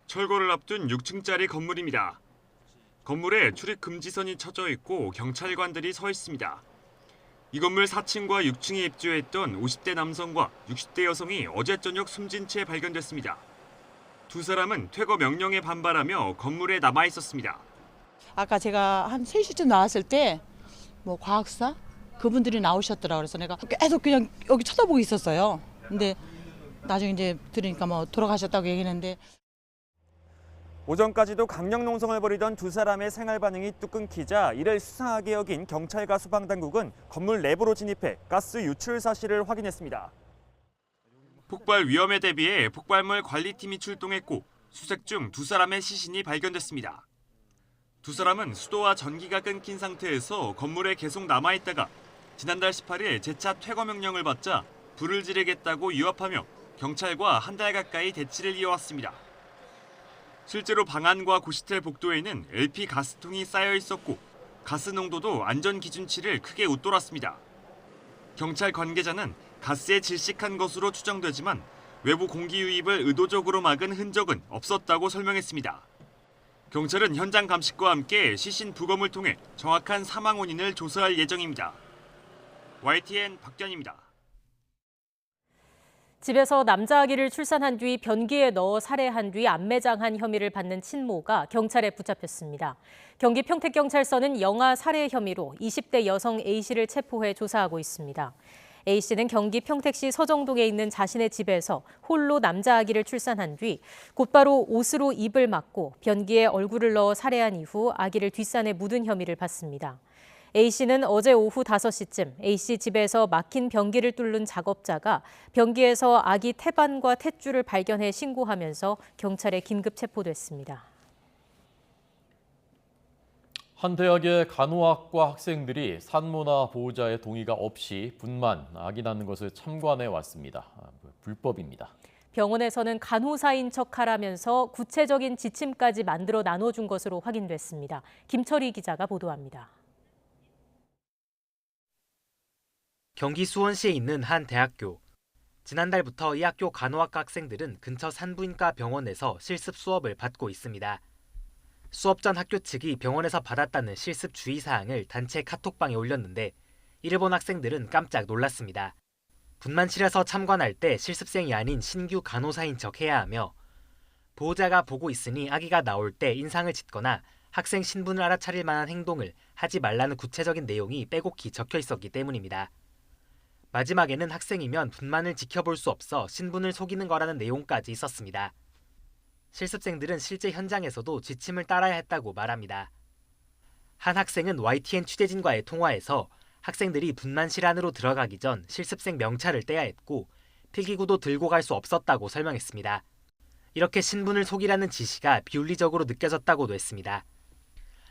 철거를 앞둔 6층짜리 건물입니다. 건물에 출입 금지선이 쳐져 있고 경찰관들이 서 있습니다. 이 건물 4층과 6층에 입주했던 50대 남성과 60대 여성이 어제 저녁 숨진 채 발견됐습니다. 두 사람은 퇴거 명령에 반발하며 건물에 남아 있었습니다. 아까 제가 한 3시쯤 나왔을 때 과학사 그분들이 나오셨더라고요. 그래서 내가 계속 그냥 여기 쳐다보고 있었어요. 근데 나중에 이제 들으니까 돌아가셨다고 얘기했는데. 오전까지도 강력 농성을 벌이던 두 사람의 생활 반응이 뚝 끊기자 이를 수상하게 여긴 경찰과 소방당국은 건물 내부로 진입해 가스 유출 사실을 확인했습니다. 폭발 위험에 대비해 폭발물 관리팀이 출동했고 수색 중 두 사람의 시신이 발견됐습니다. 두 사람은 수도와 전기가 끊긴 상태에서 건물에 계속 남아있다가 지난달 18일 재차 퇴거 명령을 받자 불을 지르겠다고 유압하며 경찰과 한 달 가까이 대치를 이어왔습니다. 실제로 방 안과 고시텔 복도에는 LP 가스통이 쌓여 있었고 가스 농도도 안전 기준치를 크게 웃돌았습니다. 경찰 관계자는 가스에 질식한 것으로 추정되지만 외부 공기 유입을 의도적으로 막은 흔적은 없었다고 설명했습니다. 경찰은 현장 감식과 함께 시신 부검을 통해 정확한 사망 원인을 조사할 예정입니다. YTN 박견입니다. 집에서 남자 아기를 출산한 뒤 변기에 넣어 살해한 뒤 안매장한 혐의를 받는 친모가 경찰에 붙잡혔습니다. 경기 평택경찰서는 영아 살해 혐의로 20대 여성 A씨를 체포해 조사하고 있습니다. A씨는 경기 평택시 서정동에 있는 자신의 집에서 홀로 남자 아기를 출산한 뒤 곧바로 옷으로 입을 막고 변기에 얼굴을 넣어 살해한 이후 아기를 뒷산에 묻은 혐의를 받습니다. A씨는 어제 오후 5시쯤 A씨 집에서 막힌 변기를 뚫는 작업자가 변기에서 아기 태반과 탯줄을 발견해 신고하면서 경찰에 긴급 체포됐습니다. 한 대학의 간호학과 학생들이 산모나 보호자의 동의가 없이 분만, 아기 낳는 것을 참관해 왔습니다. 불법입니다. 병원에서는 간호사인 척하라면서 구체적인 지침까지 만들어 나눠준 것으로 확인됐습니다. 김철희 기자가 보도합니다. 경기 수원시에 있는 한 대학교. 지난달부터 이 학교 간호학과 학생들은 근처 산부인과 병원에서 실습 수업을 받고 있습니다. 수업 전 학교 측이 병원에서 받았다는 실습 주의사항을 단체 카톡방에 올렸는데 이를 본 학생들은 깜짝 놀랐습니다. 분만실에서 참관할 때 실습생이 아닌 신규 간호사인 척 해야 하며 보호자가 보고 있으니 아기가 나올 때 인상을 짓거나 학생 신분을 알아차릴 만한 행동을 하지 말라는 구체적인 내용이 빼곡히 적혀 있었기 때문입니다. 마지막에는 학생이면 분만을 지켜볼 수 없어 신분을 속이는 거라는 내용까지 있었습니다. 실습생들은 실제 현장에서도 지침을 따라야 했다고 말합니다. 한 학생은 YTN 취재진과의 통화에서 학생들이 분만실 안으로 들어가기 전 실습생 명찰을 떼야 했고 필기구도 들고 갈 수 없었다고 설명했습니다. 이렇게 신분을 속이라는 지시가 비윤리적으로 느껴졌다고도 했습니다.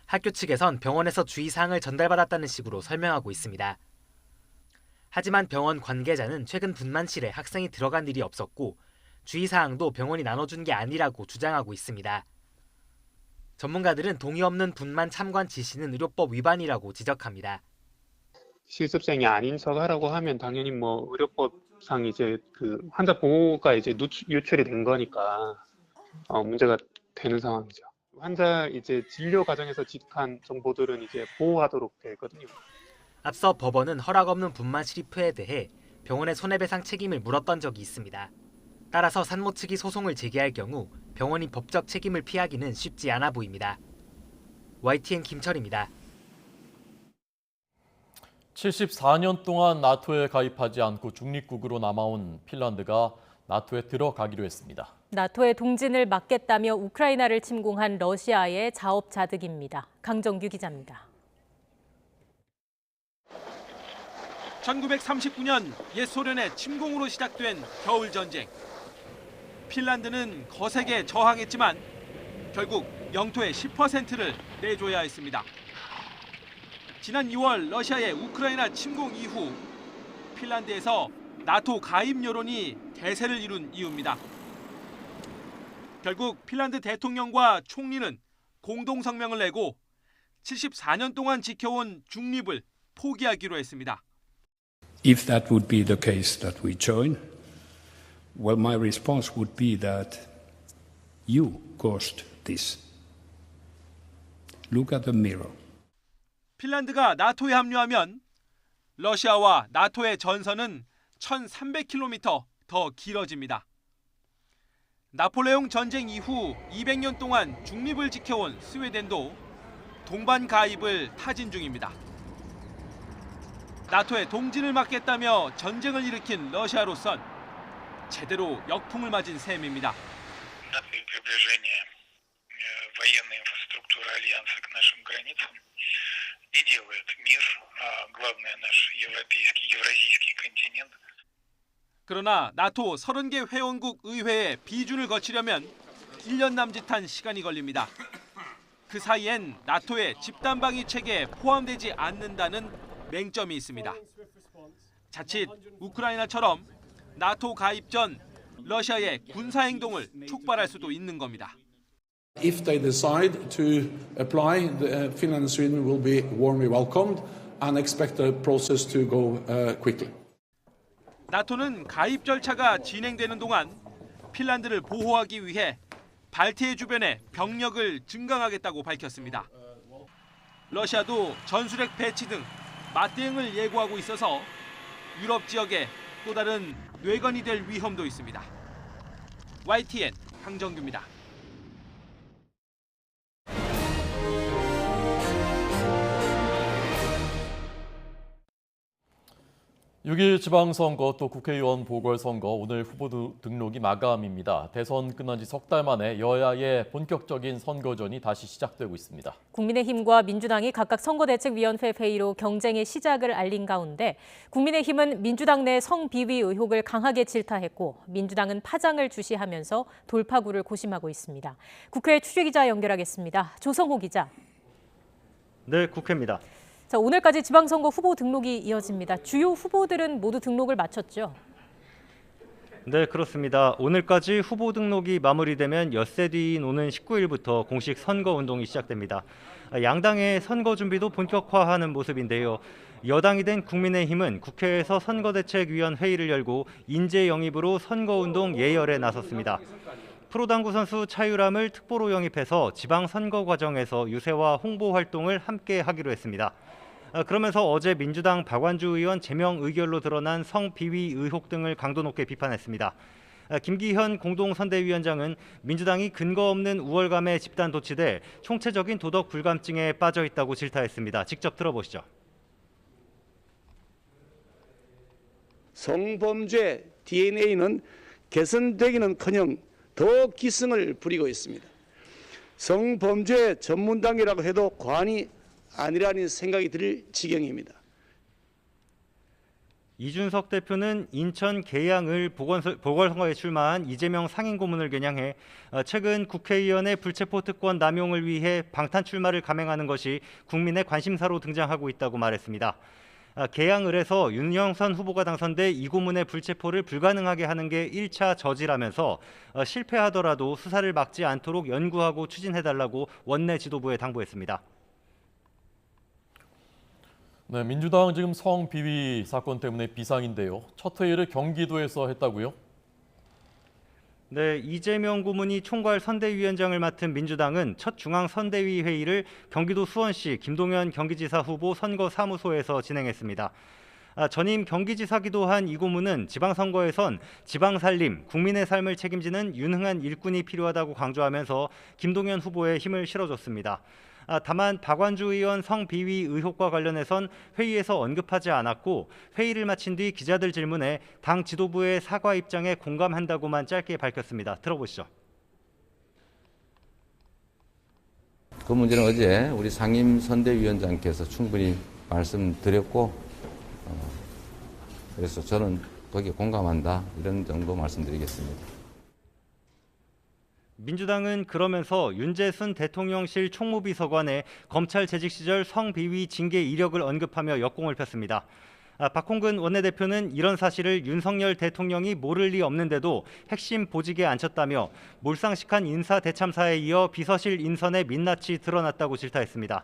학교 측에선 병원에서 주의사항을 전달받았다는 식으로 설명하고 있습니다. 하지만 병원 관계자는 최근 분만실에 학생이 들어간 일이 없었고 주의사항도 병원이 나눠준 게 아니라고 주장하고 있습니다. 전문가들은 동의 없는 분만 참관 지시는 의료법 위반이라고 지적합니다. 실습생이 아닌 척 하라고 하면 당연히 뭐 의료법상 이제 그 환자 보호가 이제 유출이 된 거니까 문제가 되는 상황이죠. 환자 이제 진료 과정에서 집한 정보들은 이제 보호하도록 되어 있거든요. 앞서 법원은 허락 없는 분만 실입회에 대해 병원의 손해배상 책임을 물었던 적이 있습니다. 따라서 산모 측이 소송을 제기할 경우 병원이 법적 책임을 피하기는 쉽지 않아 보입니다. YTN 김철입니다. 74년 동안 나토에 가입하지 않고 중립국으로 남아온 핀란드가 나토에 들어가기로 했습니다. 나토의 동진을 막겠다며 우크라이나를 침공한 러시아의 자업자득입니다. 강정규 기자입니다. 1939년 옛 소련의 침공으로 시작된 겨울전쟁. 핀란드는 거세게 저항했지만 결국 영토의 10%를 내줘야 했습니다. 지난 2월 러시아의 우크라이나 침공 이후 핀란드에서 나토 가입 여론이 대세를 이룬 이유입니다. 결국 핀란드 대통령과 총리는 공동성명을 내고 74년 동안 지켜온 중립을 포기하기로 했습니다. If that would be the case that we join, well, my response would be that you caused this. Look at the mirror. 핀란드가 나토에 합류하면 러시아와 나토의 전선은 1,300km 더 길어집니다. 나폴레옹 전쟁 이후 200년 동안 중립을 지켜온 스웨덴도 동반 가입을 타진 중입니다. 나토의 동진을 막겠다며 전쟁을 일으킨 러시아로선 제대로 역풍을 맞은 셈입니다. 그러나 나토 30개 회원국 의회의 비준을 거치려면 1년 남짓한 시간이 걸립니다. 그 사이엔 나토의 집단방위 체계에 포함되지 않는다는 맹점이 있습니다. 자칫 우크라이나처럼 나토 가입 전 러시아의 군사 행동을 촉발할 수도 있는 겁니다. If they decide to apply, Finland and Sweden will be warmly welcomed and expect the process to go quickly. 나토는 가입 절차가 진행되는 동안 핀란드를 보호하기 위해 발트해 주변에 병력을 증강하겠다고 밝혔습니다. 러시아도 전술핵 배치 등 맞대응을 예고하고 있어서 유럽 지역에 또 다른 뇌건이 될 위험도 있습니다. YTN 강정규입니다. 6일 지방선거 또 국회의원 보궐선거 오늘 후보 등록이 마감입니다. 대선 끝난 지 석 달 만에 여야의 본격적인 선거전이 다시 시작되고 있습니다. 국민의힘과 민주당이 각각 선거대책위원회 회의로 경쟁의 시작을 알린 가운데 국민의힘은 민주당 내 성비위 의혹을 강하게 질타했고 민주당은 파장을 주시하면서 돌파구를 고심하고 있습니다. 국회 취재기자 연결하겠습니다. 조성호 기자. 네, 국회입니다. 자, 오늘까지 지방선거 후보 등록이 이어집니다. 주요 후보들은 모두 등록을 마쳤죠? 네, 그렇습니다. 오늘까지 후보 등록이 마무리되면 엿새 뒤인 오는 19일부터 공식 선거운동이 시작됩니다. 양당의 선거 준비도 본격화하는 모습인데요. 여당이 된 국민의힘은 국회에서 선거대책위원 회의를 열고 인재 영입으로 선거운동 예열에 나섰습니다. 프로당구 선수 차유람을 특보로 영입해서 지방선거 과정에서 유세와 홍보 활동을 함께 하기로 했습니다. 그러면서 어제 민주당 박완주 의원 제명 의결로 드러난 성비위 의혹 등을 강도 높게 비판했습니다. 김기현 공동선대위원장은 민주당이 근거 없는 우월감에 집단 도취돼 총체적인 도덕 불감증에 빠져 있다고 질타했습니다. 직접 들어보시죠. 성범죄 DNA는 개선되기는커녕 더 기승을 부리고 있습니다. 성범죄 전문당이라고 해도 과언이 아니라는 생각이 들 지경입니다. 이준석 대표는 인천 계양을 보궐선거에 출마한 이재명 상임고문을 겨냥해 최근 국회의원의 불체포 특권 남용을 위해 방탄 출마를 감행하는 것이 국민의 관심사로 등장하고 있다고 말했습니다. 계양을에서 윤영선 후보가 당선돼 이 고문의 불체포를 불가능하게 하는 게 1차 저지라면서 실패하더라도 수사를 막지 않도록 연구하고 추진해달라고 원내 지도부에 당부했습니다. 네, 민주당 지금 성비위 사건 때문에 비상인데요. 첫 회의를 경기도에서 했다고요? 네, 이재명 고문이 총괄 선대위원장을 맡은 민주당은 첫 중앙선대위 회의를 경기도 수원시 김동연 경기지사 후보 선거사무소에서 진행했습니다. 전임 경기지사기도 한 이 고문은 지방선거에선 지방살림, 국민의 삶을 책임지는 유능한 일꾼이 필요하다고 강조하면서 김동연 후보에 힘을 실어줬습니다. 다만 박완주 의원 성비위 의혹과 관련해선 회의에서 언급하지 않았고 회의를 마친 뒤 기자들 질문에 당 지도부의 사과 입장에 공감한다고만 짧게 밝혔습니다. 들어보시죠. 그 문제는 어제 우리 상임선대위원장께서 충분히 말씀드렸고 그래서 저는 거기에 공감한다 이런 정도 말씀드리겠습니다. 민주당은 그러면서 윤재순 대통령실 총무비서관의 검찰 재직 시절 성비위 징계 이력을 언급하며 역공을 폈습니다. 박홍근 원내대표는 이런 사실을 윤석열 대통령이 모를 리 없는데도 핵심 보직에 앉혔다며 몰상식한 인사 대참사에 이어 비서실 인선의 민낯이 드러났다고 질타했습니다.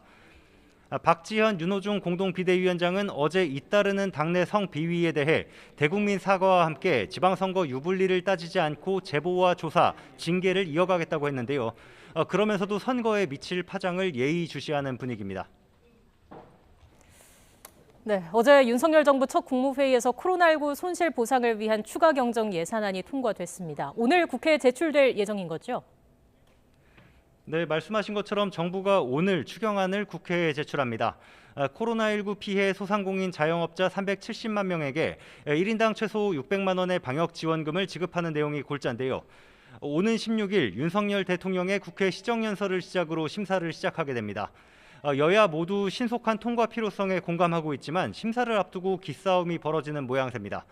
박지현, 윤호중 공동비대위원장은 어제 잇따르는 당내 성비위에 대해 대국민 사과와 함께 지방선거 유불리를 따지지 않고 제보와 조사, 징계를 이어가겠다고 했는데요. 그러면서도 선거에 미칠 파장을 예의주시하는 분위기입니다. 네, 어제 윤석열 정부 첫 국무회의에서 코로나19 손실 보상을 위한 추가 경정 예산안이 통과됐습니다. 오늘 국회에 제출될 예정인 거죠? 네, 말씀하신 것처럼 정부가 오늘 추경안을 국회에 제출합니다. 코로나19 피해 소상공인 자영업자 370만 명에게 1인당 최소 600만 원의 방역 지원금을 지급하는 내용이 골자인데요. 오는 16일 윤석열 대통령의 국회 시정연설을 시작으로 심사를 시작하게 됩니다. 여야 모두 신속한 통과 필요성에 공감하고 있지만 심사를 앞두고 기싸움이 벌어지는 모양새입니다.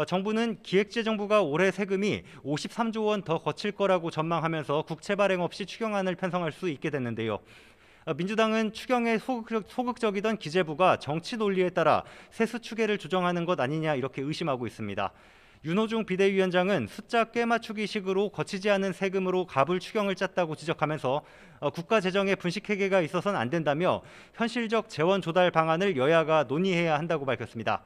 정부는 기획재정부가 올해 세금이 53조 원 더 거칠 거라고 전망하면서 국채 발행 없이 추경안을 편성할 수 있게 됐는데요. 민주당은 추경에 소극적이던 기재부가 정치 논리에 따라 세수 추계를 조정하는 것 아니냐 이렇게 의심하고 있습니다. 윤호중 비대위원장은 숫자 꿰맞추기식으로 거치지 않은 세금으로 갑을 추경을 짰다고 지적하면서 국가 재정에 분식회계가 있어서는 안 된다며 현실적 재원 조달 방안을 여야가 논의해야 한다고 밝혔습니다.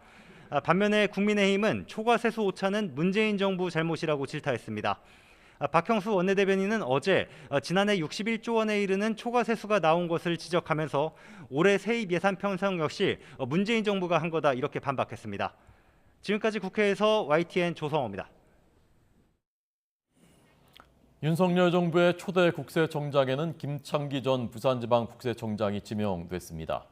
반면에 국민의힘은 초과세수 오차는 문재인 정부 잘못이라고 질타했습니다. 박형수 원내대변인은 어제 지난해 61조 원에 이르는 초과세수가 나온 것을 지적하면서 올해 세입 예산 편성 역시 문재인 정부가 한 거다 이렇게 반박했습니다. 지금까지 국회에서 YTN 조성호입니다. 윤석열 정부의 초대 국세청장에는 김창기 전 부산지방국세청장이 지명됐습니다.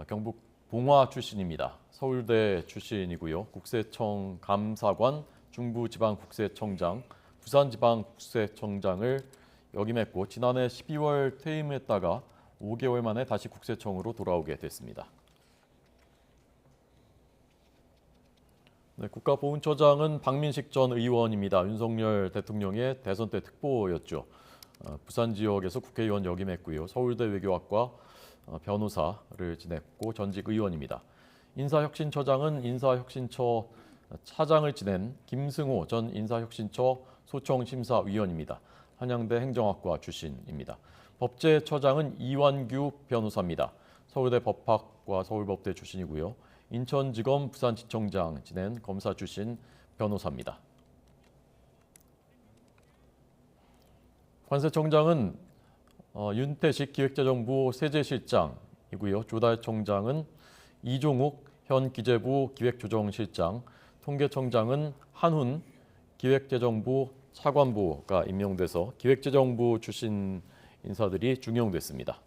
경북 봉화 출신입니다. 서울대 출신이고요. 국세청 감사관, 중부지방국세청장, 부산지방국세청장을 역임했고 지난해 12월 퇴임했다가 5개월 만에 다시 국세청으로 돌아오게 됐습니다. 네, 국가보훈처장은 박민식 전 의원입니다. 윤석열 대통령의 대선 때 특보였죠. 부산 지역에서 국회의원 역임했고요. 서울대 외교학과 변호사를 지냈고 전직 의원입니다. 인사혁신처장은 인사혁신처 차장을 지낸 김승호 전 인사혁신처 소청심사위원입니다. 한양대 행정학과 출신입니다. 법제처장은 이완규 변호사입니다. 서울대 법학과 서울법대 출신이고요. 인천지검 부산지청장 지낸 검사 출신 변호사입니다. 관세청장은 윤태식 기획재정부 세제실장이고요. 조달청장은 이종욱 현 기재부 기획조정실장, 통계청장은 한훈 기획재정부 차관보가 임명돼서 기획재정부 출신 인사들이 중용됐습니다.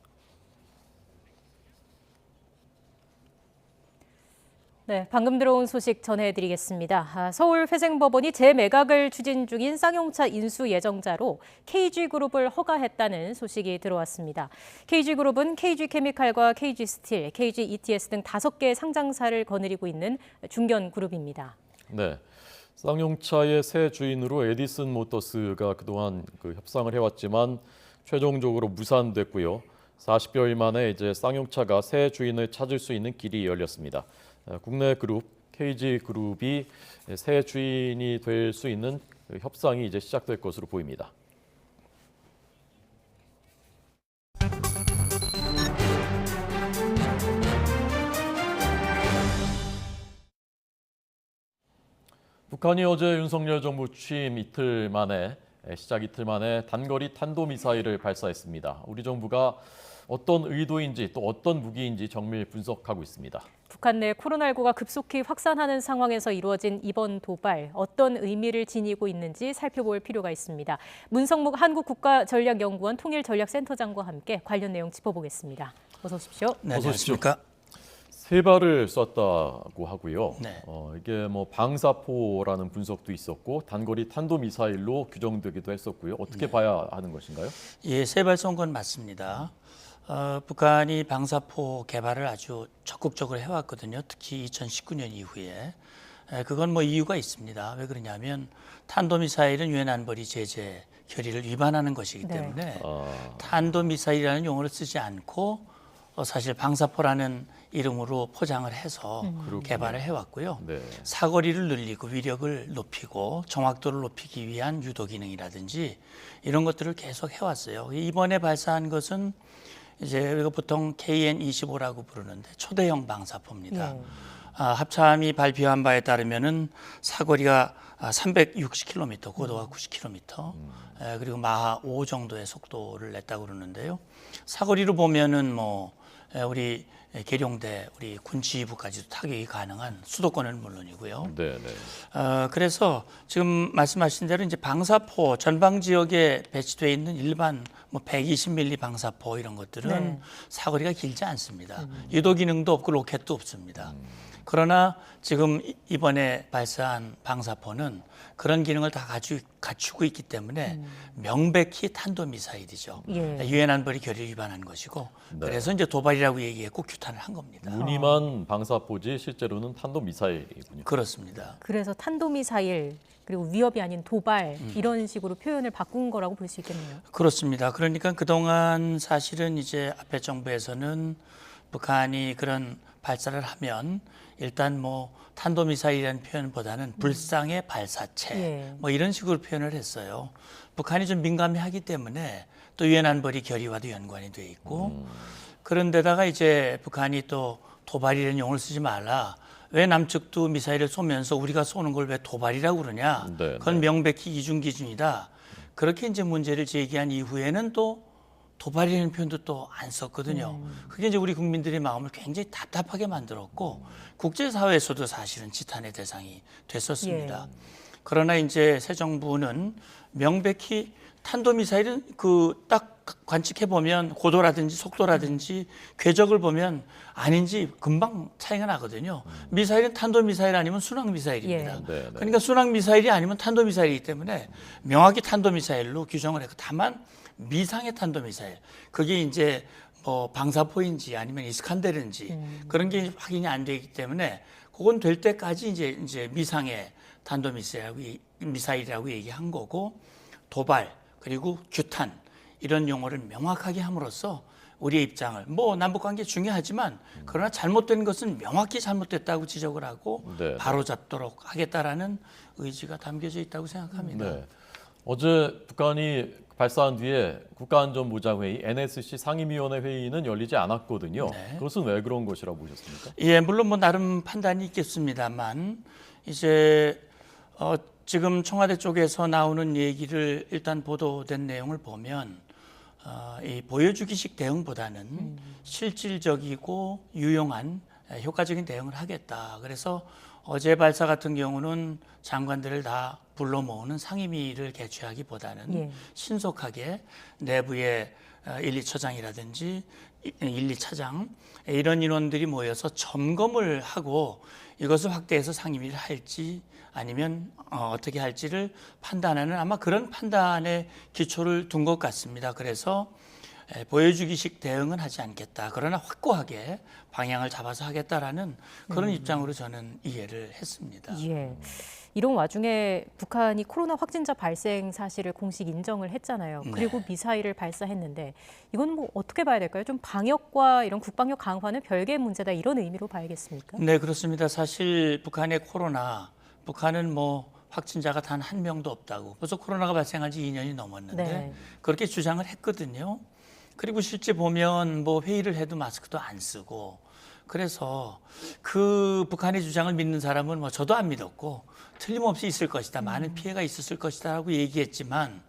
네, 방금 들어온 소식 전해드리겠습니다. 서울회생법원이 재매각을 추진 중인 쌍용차 인수 예정자로 KG그룹을 허가했다는 소식이 들어왔습니다. KG그룹은 KG케미칼과 KG스틸, KGETS 등 5개의 상장사를 거느리고 있는 중견그룹입니다. 네, 쌍용차의 새 주인으로 에디슨 모터스가 그동안 협상을 해왔지만 최종적으로 무산됐고요. 40여일 만에 이제 쌍용차가 새 주인을 찾을 수 있는 길이 열렸습니다. 국내 그룹 KG그룹이 새 주인이 될 수 있는 협상이 이제 시작될 것으로 보입니다. 북한이 어제 윤석열 정부 취임 시작 이틀 만에 단거리 탄도미사일을 발사했습니다. 우리 정부가 어떤 의도인지 또 어떤 무기인지 정밀 분석하고 있습니다. 북한 내 코로나19가 급속히 확산하는 상황에서 이루어진 이번 도발, 어떤 의미를 지니고 있는지 살펴볼 필요가 있습니다. 문성묵 한국국가전략연구원 통일전략센터장과 함께 관련 내용 짚어보겠습니다. 어서 오십시오. 네, 안녕하십니까. 세 발을 쐈다고 하고요. 네. 이게 뭐 방사포라는 분석도 있었고 단거리 탄도미사일로 규정되기도 했었고요. 어떻게 봐야 하는 것인가요? 예, 세 발 쏜 건 맞습니다. 북한이 방사포 개발을 아주 적극적으로 해왔거든요. 특히 2019년 이후에. 그건 뭐 이유가 있습니다. 왜 그러냐면 탄도미사일은 유엔 안보리 제재 결의를 위반하는 것이기 때문에 탄도미사일이라는 용어를 쓰지 않고 사실 방사포라는 이름으로 포장을 해서 개발을 해왔고요. 네. 사거리를 늘리고 위력을 높이고 정확도를 높이기 위한 유도 기능이라든지 이런 것들을 계속 해왔어요. 이번에 발사한 것은 이제 우리가 보통 KN-25라고 부르는데 초대형 방사포입니다. 합참이 발표한 바에 따르면은 사거리가 360km, 고도가 90km, 그리고 마하 5 정도의 속도를 냈다고 그러는데요. 사거리로 보면은 뭐 우리 계룡대, 우리 군지부까지도 타격이 가능한 수도권은 물론이고요. 네. 그래서 지금 말씀하신 대로 이제 방사포 전방 지역에 배치되어 있는 일반 뭐 120mm 방사포 이런 것들은 사거리가 길지 않습니다. 유도 기능도 없고 로켓도 없습니다. 그러나 지금 이번에 발사한 방사포는 그런 기능을 다 갖추고 있기 때문에 명백히 탄도미사일이죠. 유엔 안보리 결의를 위반한 것이고 그래서 이제 도발이라고 얘기했고 규탄을 한 겁니다. 무늬만 방사포지 실제로는 탄도미사일이군요. 그렇습니다. 그래서 탄도미사일 그리고 위협이 아닌 도발 이런 식으로 표현을 바꾼 거라고 볼 수 있겠네요. 그렇습니다. 그러니까 그동안 사실은 이제 앞에 정부에서는 북한이 그런 발사를 하면 일단 뭐 탄도미사일이라는 표현보다는 불상의 발사체 뭐 이런 식으로 표현을 했어요. 북한이 좀 민감해하기 때문에 또 유엔 안보리 결의와도 연관이 돼 있고 그런데다가 이제 북한이 또 도발이라는 용어를 쓰지 말라. 왜 남측도 미사일을 쏘면서 우리가 쏘는 걸 왜 도발이라고 그러냐. 그건 명백히 이중 기준이다. 그렇게 이제 문제를 제기한 이후에는 또 도발이라는 표현도 또 안 썼거든요. 그게 이제 우리 국민들의 마음을 굉장히 답답하게 만들었고 국제사회에서도 사실은 지탄의 대상이 됐었습니다. 그러나 이제 새 정부는 명백히 탄도미사일은 그 딱 관측해 보면 고도라든지 속도라든지 궤적을 보면 아닌지 금방 차이가 나거든요. 미사일은 탄도미사일 아니면 순항미사일입니다. 그러니까 순항미사일이 아니면 탄도미사일이기 때문에 명확히 탄도미사일로 규정을 했고 다만 미상의 탄도미사일 그게 이제 뭐 방사포인지 아니면 이스칸데르인지 그런 게 확인이 안 되기 때문에 그건 될 때까지 이제 미상의 탄도미사일이라고 얘기한 거고 도발 그리고 규탄 이런 용어를 명확하게 함으로써 우리의 입장을 뭐 남북관계 중요하지만 그러나 잘못된 것은 명확히 잘못됐다고 지적을 하고 바로잡도록 하겠다라는 의지가 담겨져 있다고 생각합니다. 어제 북한이 발사한 뒤에 국가안전보장회의 NSC 상임위원회 회의는 열리지 않았거든요. 그것은 왜 그런 것이라고 보셨습니까? 예, 물론 뭐 나름 판단이 있겠습니다만 이제 지금 청와대 쪽에서 나오는 얘기를 일단 보도된 내용을 보면 이 보여주기식 대응보다는 실질적이고 유용한 효과적인 대응을 하겠다. 그래서 어제 발사 같은 경우는 장관들을 다 불러 모으는 상임위를 개최하기보다는 신속하게 내부의 1, 2처장이라든지 1, 2차장 이런 인원들이 모여서 점검을 하고 이것을 확대해서 상임위를 할지 아니면 어떻게 할지를 판단하는 아마 그런 판단의 기초를 둔 것 같습니다. 그래서 보여주기식 대응은 하지 않겠다. 그러나 확고하게 방향을 잡아서 하겠다라는 그런 입장으로 저는 이해를 했습니다. 예. 이런 와중에 북한이 코로나 확진자 발생 사실을 공식 인정을 했잖아요. 그리고 네. 미사일을 발사했는데 이건 뭐 어떻게 봐야 될까요? 좀 방역과 이런 국방력 강화는 별개의 문제다 이런 의미로 봐야겠습니까? 네, 그렇습니다. 사실 북한의 코로나, 북한은 뭐 확진자가 단 한 명도 없다고. 벌써 코로나가 발생한 지 2년이 넘었는데 네. 그렇게 주장을 했거든요. 그리고 실제 보면 뭐 회의를 해도 마스크도 안 쓰고 그래서 그 북한의 주장을 믿는 사람은 뭐 저도 안 믿었고 틀림없이 있을 것이다. 많은 피해가 있었을 것이다라고 얘기했지만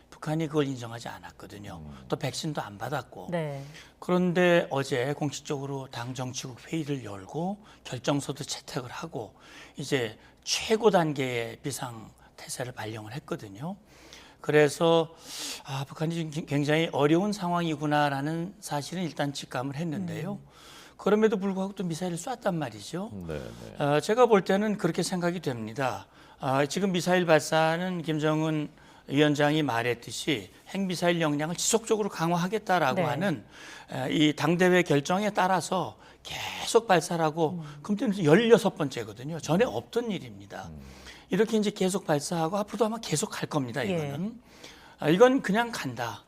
북한이 그걸 인정하지 않았거든요. 또 백신도 안 받았고. 네. 그런데 어제 공식적으로 당 정치국 회의를 열고 결정서도 채택을 하고 이제 최고 단계의 비상태세를 발령을 했거든요. 그래서 북한이 굉장히 어려운 상황이구나라는 사실은 일단 직감을 했는데요. 그럼에도 불구하고 또 미사일을 쐈단 말이죠. 제가 볼 때는 그렇게 생각이 됩니다. 지금 미사일 발사는 김정은 위원장이 말했듯이 핵미사일 역량을 지속적으로 강화하겠다라고 하는 이 당대회 결정에 따라서 계속 발사하고 그럼 16번째거든요. 전에 없던 일입니다. 이렇게 이제 계속 발사하고 앞으로도 아마 계속 할 겁니다. 이거는. 이건 그냥 간다.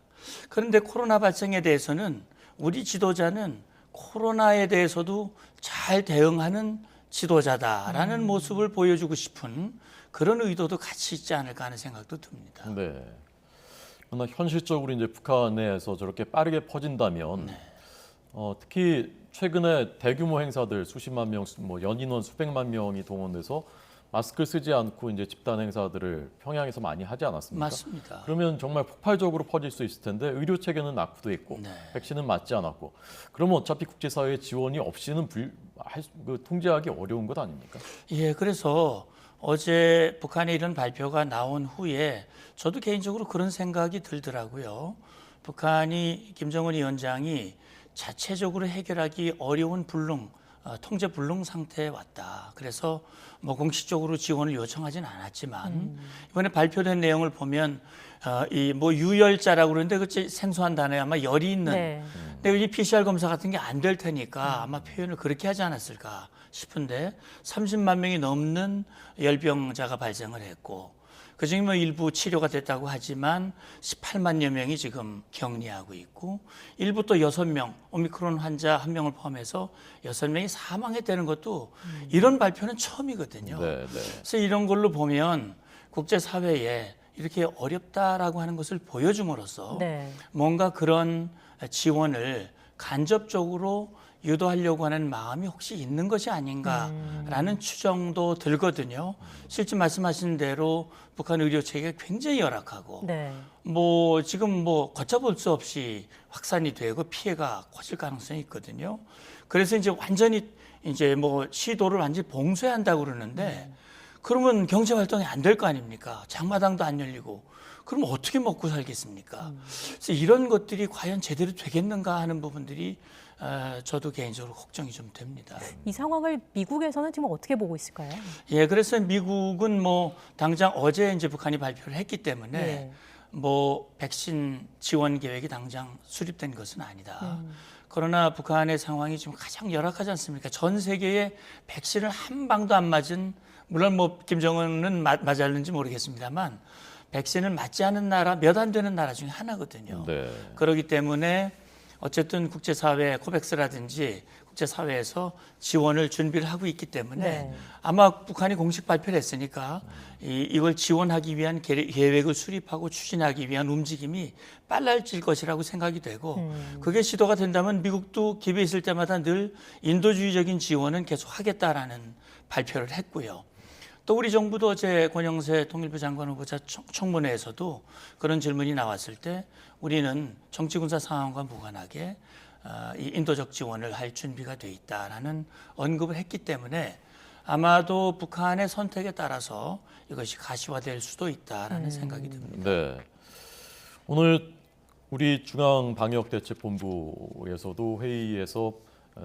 그런데 코로나 발생에 대해서는 우리 지도자는 코로나에 대해서도 잘 대응하는 지도자다라는 모습을 보여주고 싶은 그런 의도도 같이 있지 않을까 하는 생각도 듭니다. 네. 그러나 현실적으로 이제 북한 내에서 저렇게 빠르게 퍼진다면 특히 최근에 대규모 행사들 수십만 명, 뭐 연인원 수백만 명이 동원돼서 마스크 쓰지 않고 이제 집단 행사들을 평양에서 많이 하지 않았습니까? 맞습니다. 그러면 정말 폭발적으로 퍼질 수 있을 텐데 의료 체계는 낙후돼 있고 백신은 맞지 않았고 그러면 어차피 국제사회의 지원이 없이는 통제하기 어려운 것 아닙니까? 예, 그래서 어제 북한의 이런 발표가 나온 후에 저도 개인적으로 그런 생각이 들더라고요. 북한이 김정은 위원장이 자체적으로 해결하기 어려운 통제 불능 상태에 왔다. 그래서 뭐 공식적으로 지원을 요청하지는 않았지만 이번에 발표된 내용을 보면 이 뭐 유열자라고 그러는데 그치 생소한 단어에 아마 열이 있는. 근데 이 PCR 검사 같은 게 안 될 테니까 아마 표현을 그렇게 하지 않았을까 싶은데 30만 명이 넘는 열병자가 발생을 했고 그중에 뭐 일부 치료가 됐다고 하지만 18만여 명이 지금 격리하고 있고 일부 또 6명, 오미크론 환자 1명을 포함해서 6명이 사망했다는 것도 이런 발표는 처음이거든요. 그래서 이런 걸로 보면 국제사회에 이렇게 어렵다라고 하는 것을 보여줌으로써 뭔가 그런 지원을 간접적으로 유도하려고 하는 마음이 혹시 있는 것이 아닌가라는 추정도 들거든요. 실제 말씀하신 대로 북한 의료 체계가 굉장히 열악하고 뭐 지금 뭐 걷잡을 수 없이 확산이 되고 피해가 커질 가능성이 있거든요. 그래서 이제 완전히 이제 뭐 시도를 완전히 봉쇄한다고 그러는데 그러면 경제 활동이 안 될 거 아닙니까? 장마당도 안 열리고 그럼 어떻게 먹고 살겠습니까? 그래서 이런 것들이 과연 제대로 되겠는가 하는 부분들이 저도 개인적으로 걱정이 좀 됩니다. 이 상황을 미국에서는 지금 어떻게 보고 있을까요? 예, 그래서 미국은 뭐 당장 어제 이제 북한이 발표를 했기 때문에 뭐 백신 지원 계획이 당장 수립된 것은 아니다. 그러나 북한의 상황이 지금 가장 열악하지 않습니까? 전 세계에 백신을 한 방도 안 맞은 물론 뭐 김정은은 맞았는지 모르겠습니다만 백신을 맞지 않은 나라 몇 안 되는 나라 중에 하나거든요. 그렇기 때문에 어쨌든 국제사회 코백스라든지 국제사회에서 지원을 준비를 하고 있기 때문에 아마 북한이 공식 발표를 했으니까 이걸 지원하기 위한 계획을 수립하고 추진하기 위한 움직임이 빨라질 것이라고 생각이 되고 그게 시도가 된다면 미국도 기회에 있을 때마다 늘 인도주의적인 지원은 계속 하겠다라는 발표를 했고요. 또 우리 정부도 어제 권영세 통일부 장관 후보자 청문회에서도 그런 질문이 나왔을 때 우리는 정치군사 상황과 무관하게 이 인도적 지원을 할 준비가 돼 있다라는 언급을 했기 때문에 아마도 북한의 선택에 따라서 이것이 가시화될 수도 있다라는 생각이 듭니다. 네. 오늘 우리 중앙방역대책본부에서도 회의에서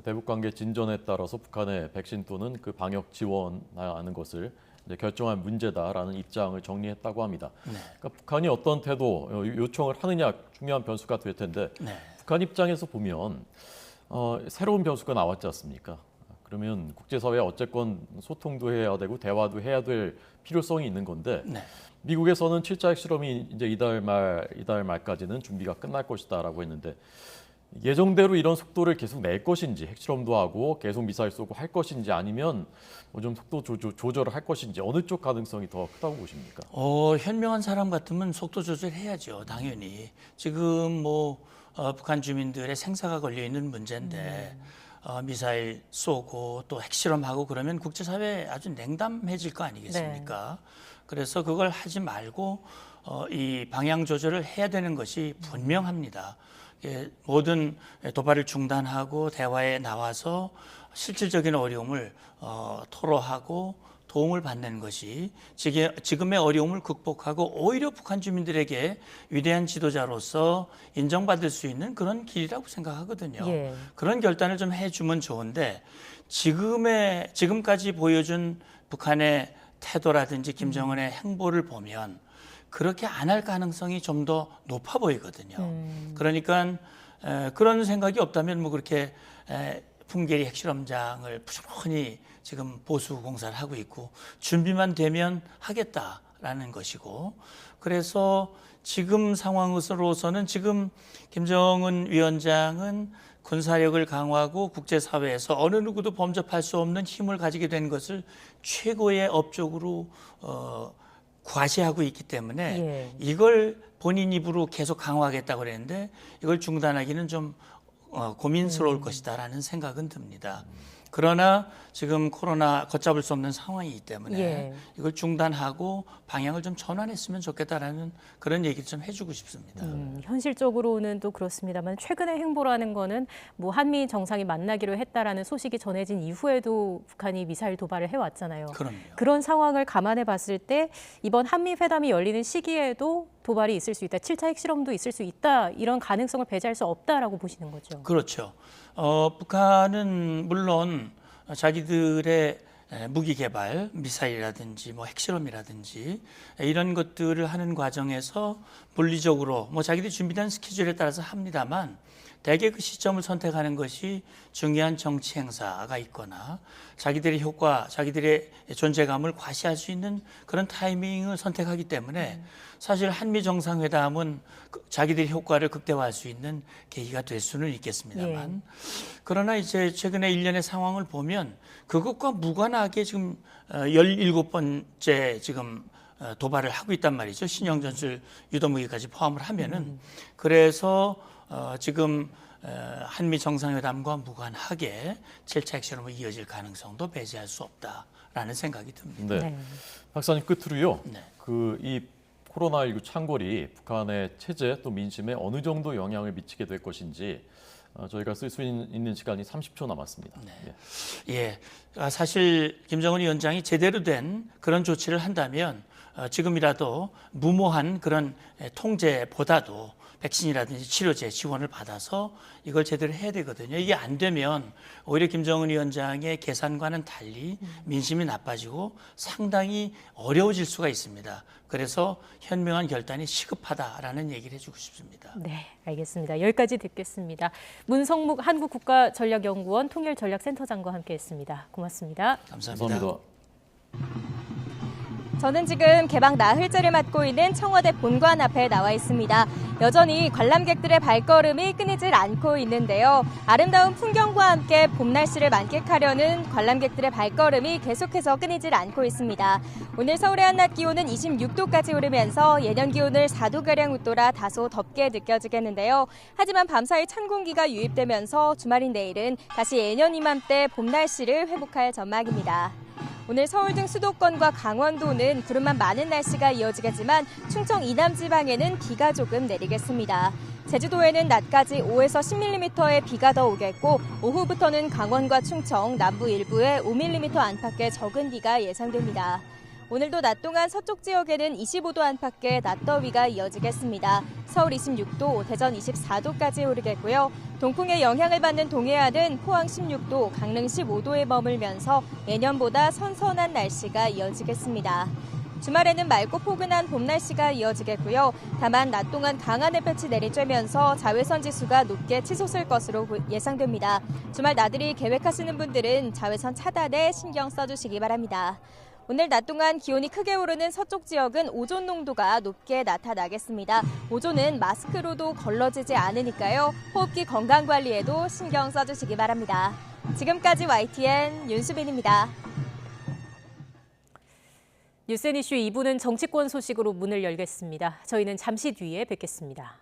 대북관계 진전에 따라서 북한의 백신 또는 그 방역 지원하는 것을 이제 결정한 문제다라는 입장을 정리했다고 합니다. 그러니까 북한이 어떤 태도 요청을 하느냐 중요한 변수가 될 텐데 북한 입장에서 보면 새로운 변수가 나왔지 않습니까? 그러면 국제사회 어쨌건 소통도 해야 되고 대화도 해야 될 필요성이 있는 건데 네. 미국에서는 7차 핵실험이 이제 이달 말까지는 준비가 끝날 것이다라고 했는데 예정대로 이런 속도를 계속 낼 것인지 핵실험도 하고 계속 미사일 쏘고 할 것인지 아니면 뭐 좀 속도 조절을 할 것인지 어느 쪽 가능성이 더 크다고 보십니까? 현명한 사람 같으면 속도 조절해야죠. 당연히. 지금 뭐 북한 주민들의 생사가 걸려 있는 문제인데 미사일 쏘고 또 핵실험하고 그러면 국제사회 아주 냉담해질 거 아니겠습니까? 네. 그래서 그걸 하지 말고 이 방향 조절을 해야 되는 것이 분명합니다. 모든 도발을 중단하고 대화에 나와서 실질적인 어려움을 토로하고 도움을 받는 것이 지금의 어려움을 극복하고 오히려 북한 주민들에게 위대한 지도자로서 인정받을 수 있는 그런 길이라고 생각하거든요. 예. 그런 결단을 좀 해주면 좋은데 지금까지 보여준 북한의 태도라든지 김정은의 행보를 보면 그렇게 안 할 가능성이 좀 더 높아 보이거든요. 그러니까 그런 생각이 없다면 뭐 그렇게 풍계리 핵실험장을 부지런히 지금 보수 공사를 하고 있고 준비만 되면 하겠다라는 것이고 그래서 지금 상황으로서는 지금 김정은 위원장은 군사력을 강화하고 국제사회에서 어느 누구도 범접할 수 없는 힘을 가지게 된 것을 최고의 업적으로 과시하고 있기 때문에 예. 이걸 본인 입으로 계속 강화하겠다고 그랬는데 이걸 중단하기는 좀 고민스러울 것이다라는 생각은 듭니다. 그러나 지금 코로나 걷잡을 수 없는 상황이기 때문에 예. 이걸 중단하고 방향을 좀 전환했으면 좋겠다라는 그런 얘기를 좀 해주고 싶습니다. 현실적으로는 또 그렇습니다만 최근의 행보라는 거는 뭐 한미 정상이 만나기로 했다라는 소식이 전해진 이후에도 북한이 미사일 도발을 해왔잖아요. 그럼요. 그런 상황을 감안해 봤을 때 이번 한미 회담이 열리는 시기에도 도발이 있을 수 있다. 7차 핵실험도 있을 수 있다. 이런 가능성을 배제할 수 없다라고 보시는 거죠. 그렇죠. 북한은 물론 자기들의 무기 개발, 미사일이라든지 뭐 핵실험이라든지 이런 것들을 하는 과정에서 물리적으로 뭐 자기들이 준비된 스케줄에 따라서 합니다만 대개 그 시점을 선택하는 것이 중요한 정치 행사가 있거나 자기들의 효과, 자기들의 존재감을 과시할 수 있는 그런 타이밍을 선택하기 때문에 사실 한미 정상회담은 자기들의 효과를 극대화할 수 있는 계기가 될 수는 있겠습니다만 그러나 이제 최근에 일련의 상황을 보면 그것과 무관하게 지금 17번째 지금 도발을 하고 있단 말이죠. 신형 전술 유도무기까지 포함을 하면은 그래서 지금 한미 정상회담과 무관하게 7차 핵실험으로 이어질 가능성도 배제할 수 없다라는 생각이 듭니다. 네. 박사님 끝으로요. 네. 이 코로나19 창궐이 북한의 체제 또 민심에 어느 정도 영향을 미치게 될 것인지 저희가 쓸 수 있는 시간이 30초 남았습니다. 네. 예, 사실 김정은 위원장이 제대로 된 그런 조치를 한다면 지금이라도 무모한 그런 통제보다도 백신이라든지 치료제 지원을 받아서 이걸 제대로 해야 되거든요. 이게 안 되면 오히려 김정은 위원장의 계산과는 달리 민심이 나빠지고 상당히 어려워질 수가 있습니다. 그래서 현명한 결단이 시급하다라는 얘기를 해주고 싶습니다. 네, 알겠습니다. 여기까지 듣겠습니다. 문성묵 한국국가전략연구원 통일전략센터장과 함께했습니다. 고맙습니다. 감사합니다. 저는 지금 개방 나흘째를 맞고 있는 청와대 본관 앞에 나와 있습니다. 여전히 관람객들의 발걸음이 끊이질 않고 있는데요. 아름다운 풍경과 함께 봄 날씨를 만끽하려는 관람객들의 발걸음이 계속해서 끊이질 않고 있습니다. 오늘 서울의 한낮 기온은 26도까지 오르면서 예년 기온을 4도가량 웃돌아 다소 덥게 느껴지겠는데요. 하지만 밤사이 찬 공기가 유입되면서 주말인 내일은 다시 예년 이맘때 봄 날씨를 회복할 전망입니다. 오늘 서울 등 수도권과 강원도는 구름만 많은 날씨가 이어지겠지만 충청 이남 지방에는 비가 조금 내리겠습니다. 제주도에는 낮까지 5에서 10mm의 비가 더 오겠고 오후부터는 강원과 충청, 남부 일부에 5mm 안팎의 적은 비가 예상됩니다. 오늘도 낮 동안 서쪽 지역에는 25도 안팎의 낮더위가 이어지겠습니다. 서울 26도, 대전 24도까지 오르겠고요. 동풍의 영향을 받는 동해안은 포항 16도, 강릉 15도에 머물면서 예년보다 선선한 날씨가 이어지겠습니다. 주말에는 맑고 포근한 봄 날씨가 이어지겠고요. 다만 낮 동안 강한 햇볕이 내리쬐면서 자외선 지수가 높게 치솟을 것으로 예상됩니다. 주말 나들이 계획하시는 분들은 자외선 차단에 신경 써주시기 바랍니다. 오늘 낮 동안 기온이 크게 오르는 서쪽 지역은 오존 농도가 높게 나타나겠습니다. 오존은 마스크로도 걸러지지 않으니까요. 호흡기 건강 관리에도 신경 써주시기 바랍니다. 지금까지 YTN 윤수빈입니다. 뉴스앤이슈 2부는 정치권 소식으로 문을 열겠습니다. 저희는 잠시 뒤에 뵙겠습니다.